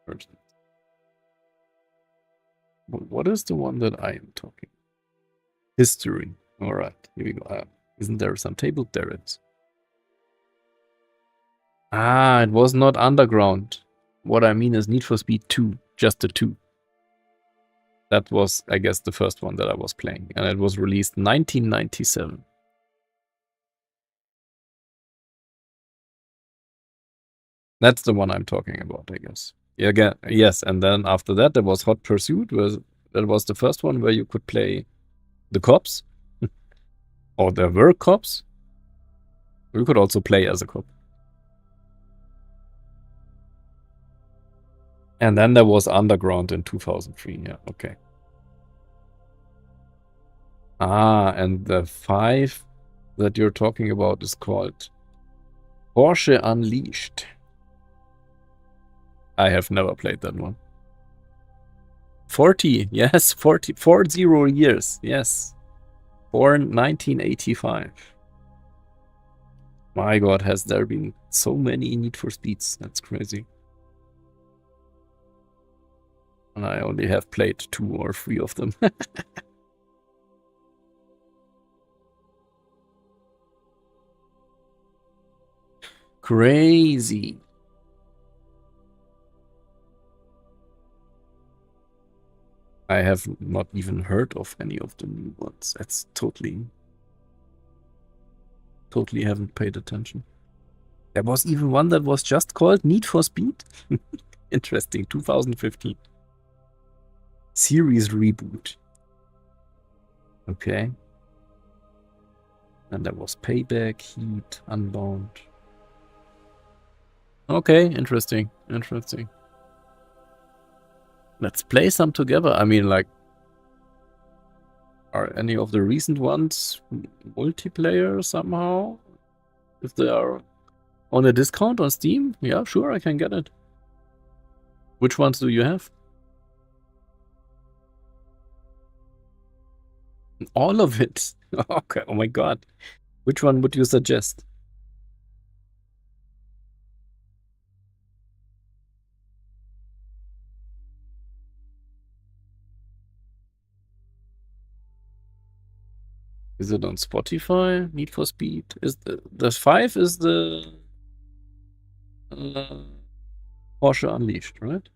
versions. What is the one that I am talking? History. All right, here we go. Isn't there some table? There it is. Ah, it was not Underground. what I mean is Need for Speed 2, just the 2. That was, I guess, the first one that I was playing, and it was released 1997. That's the one I'm talking about, I guess. Yeah, again, yes, and then after that there was Hot Pursuit, that was the first one where you could play the cops, or there were cops. You could also play as a cop. And then there was Underground in 2003. Yeah, okay. Ah, and the 5 that you're talking about is called Porsche Unleashed. I have never played that one. 40, yes, 40 years, yes. Born 1985. My god, has there been so many Need for Speeds? That's crazy. And I only have played 2 or 3 of them. Crazy. I have not even heard of any of the new ones. That's totally haven't paid attention. There was even one that was just called Need for Speed. Interesting, 2015. Series reboot. Okay. And there was Payback, Heat, Unbound. Okay, interesting. Let's play some together. I mean, like, are any of the recent ones multiplayer somehow? If they are on a discount on Steam, yeah, sure, I can get it. Which ones do you have? All of it. Okay, oh my god. Which one would you suggest? Is it on Spotify? Need for Speed? Is the 5 is the Porsche Unleashed, right?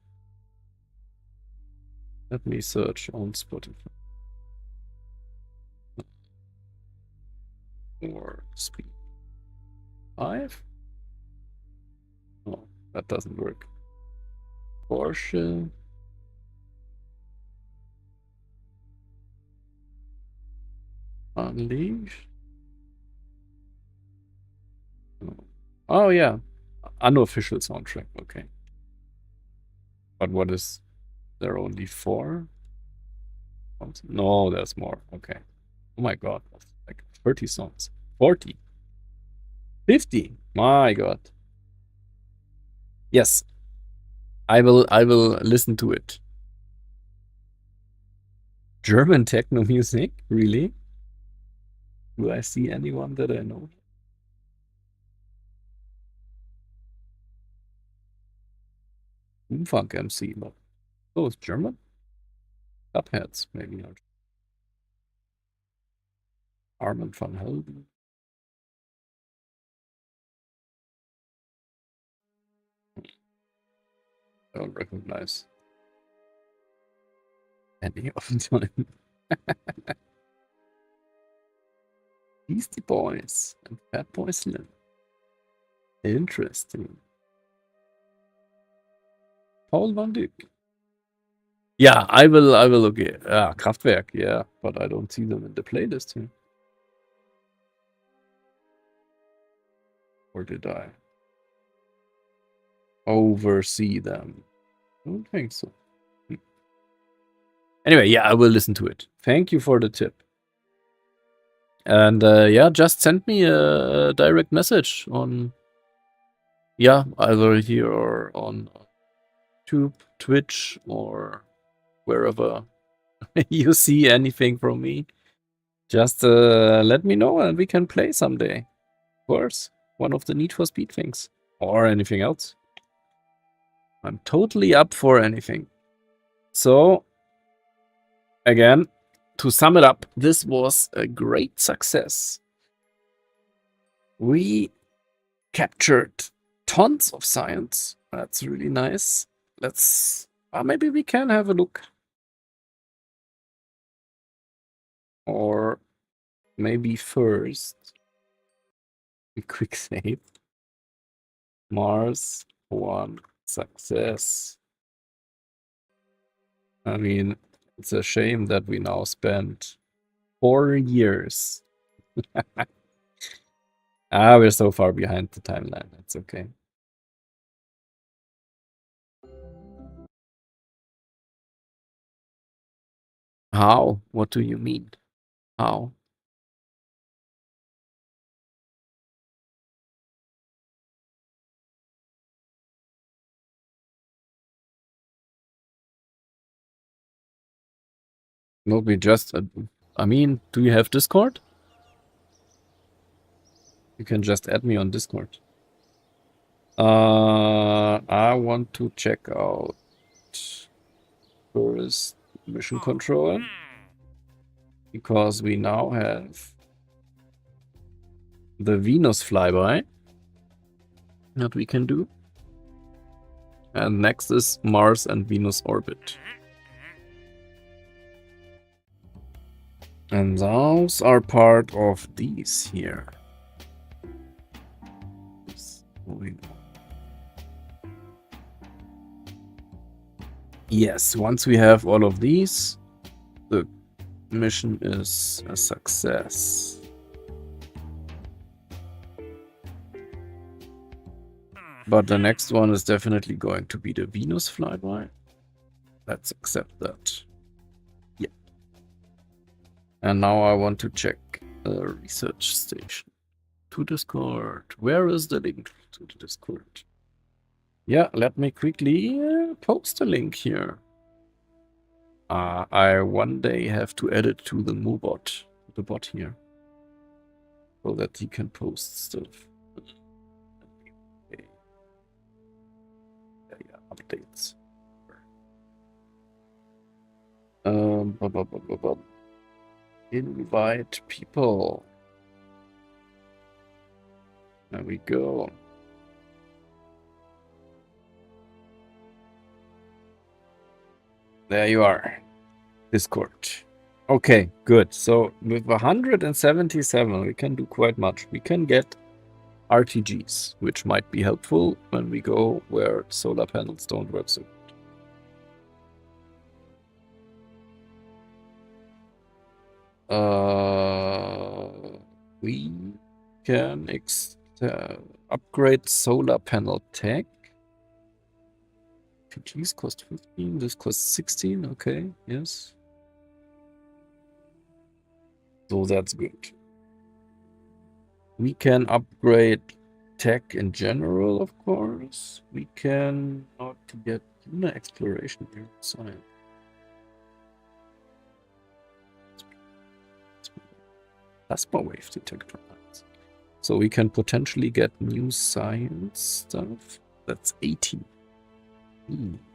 Let me search on Spotify. Or Speed 5? No, that doesn't work. Porsche Unleashed. Oh yeah, unofficial soundtrack. Okay, but what is there? Only 4? No, there's more. Okay. Oh my god, that's like 30 songs. 40. 50. My god. Yes. I will listen to it. German techno music? Really? Do I see anyone that I know? Funk MC, but oh, it's German? Cupheads, maybe not. Armin van Helden. I don't recognize any of them. Beastie Boys and Fatboy Slim. Interesting. Paul van Dyk. Yeah, I will look it. Kraftwerk, yeah, but I don't see them in the playlist here. Or did I oversee them? I don't think so. Anyway, yeah, I will listen to it. Thank you for the tip. And yeah, just send me a direct message on, yeah, either here or on YouTube, Twitch, or wherever you see anything from me. Just let me know and we can play someday. Of course, one of the Need for Speed things. Or anything else. I'm totally up for anything. So, again, to sum it up, this was a great success. We captured tons of science. That's really nice. Let's... maybe we can have a look. Or maybe first... a quick save. Mars 1 success. I mean, it's a shame that we now spent 4 years. We're so far behind the timeline. That's okay. How? What do you mean? How? No, we just... I mean, do you have Discord? You can just add me on Discord. I want to check out first mission control, because we now have the Venus flyby that we can do. And next is Mars and Venus orbit. And those are part of these here. Moving on. Yes, once we have all of these, the mission is a success. But the next one is definitely going to be the Venus flyby. Let's accept that. Yeah. And now I want to check the research station. To Discord. Where is the link to the Discord? Yeah, let me quickly post a link here. I one day have to add it to the Mobot, the bot here, so that he can post stuff. Okay. Yeah, updates. Invite people. There we go. There you are. Discord. Okay, good. So with 177, we can do quite much. We can get RTGs, which might be helpful when we go where solar panels don't work so good. We can upgrade solar panel tech. RTGs cost 15, this costs 16, okay, yes. So that's good. We can upgrade tech in general, of course. We can not get lunar exploration here inside. Plasma wave detector. So we can potentially get new science stuff. That's 18.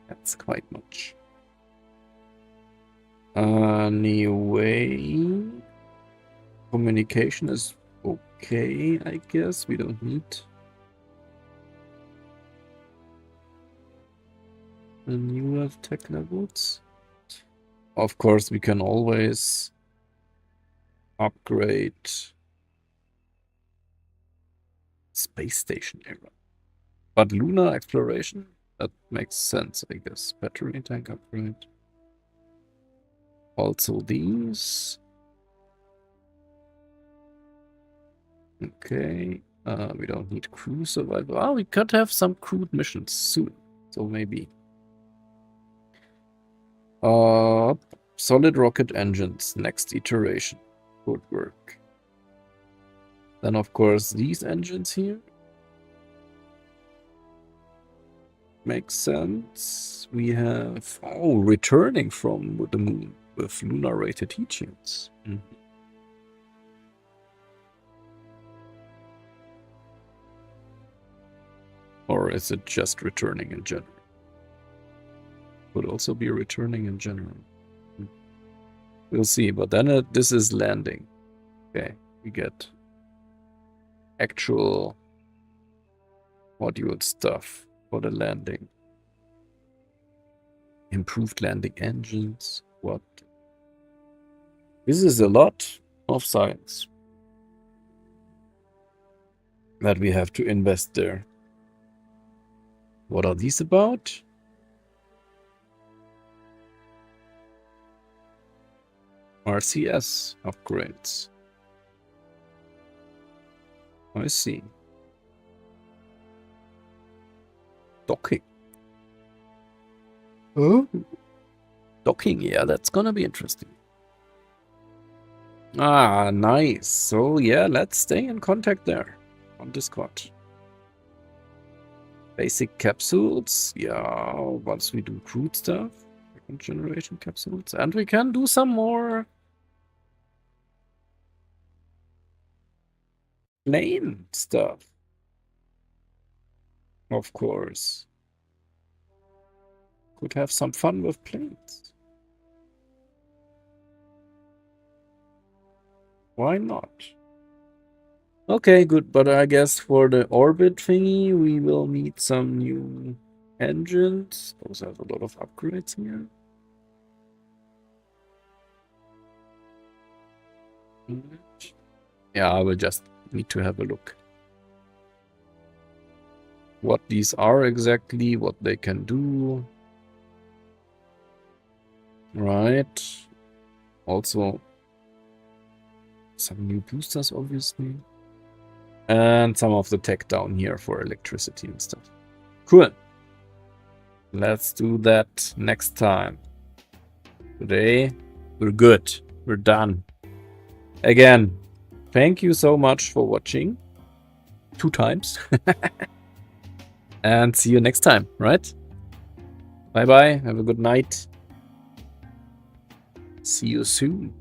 That's quite much. Anyway, communication is okay, I guess. We don't need the newer tech levels. Of course, we can always upgrade space station era. But lunar exploration, that makes sense, I guess. Battery tank upgrade. Also these. Okay. We don't need crew survival. Oh, we could have some crewed missions soon. So maybe. Solid rocket engines, next iteration. Good work. Then, of course, these engines here. Makes sense. We have... Oh, returning from the moon with lunar-rated teachings. Or is it just returning in general? Could also be returning in general. We'll see, but then this is landing. Okay, we get actual module stuff. for the landing. Improved landing engines. What? This is a lot of science that we have to invest there. What are these about? RCS upgrades. I see. Docking. Oh. Docking, yeah, that's gonna be interesting. Ah, nice. So yeah, let's stay in contact there on Discord. Basic capsules, yeah, once we do crude stuff, second generation capsules, and we can do some more plane stuff. Of course. Could have some fun with planes. Why not? Okay, good, but I guess for the orbit thingy, we will need some new engines. Those have a lot of upgrades here. Yeah, I will just need to have a look. What these are exactly, what they can do. Right. Also, some new boosters, obviously. And some of the tech down here for electricity and stuff. Cool. Let's do that next time. Today, we're good. We're done. Again, thank you so much for watching. 2 times. And see you next time, right? Bye-bye. Have a good night. See you soon.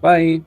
Bye.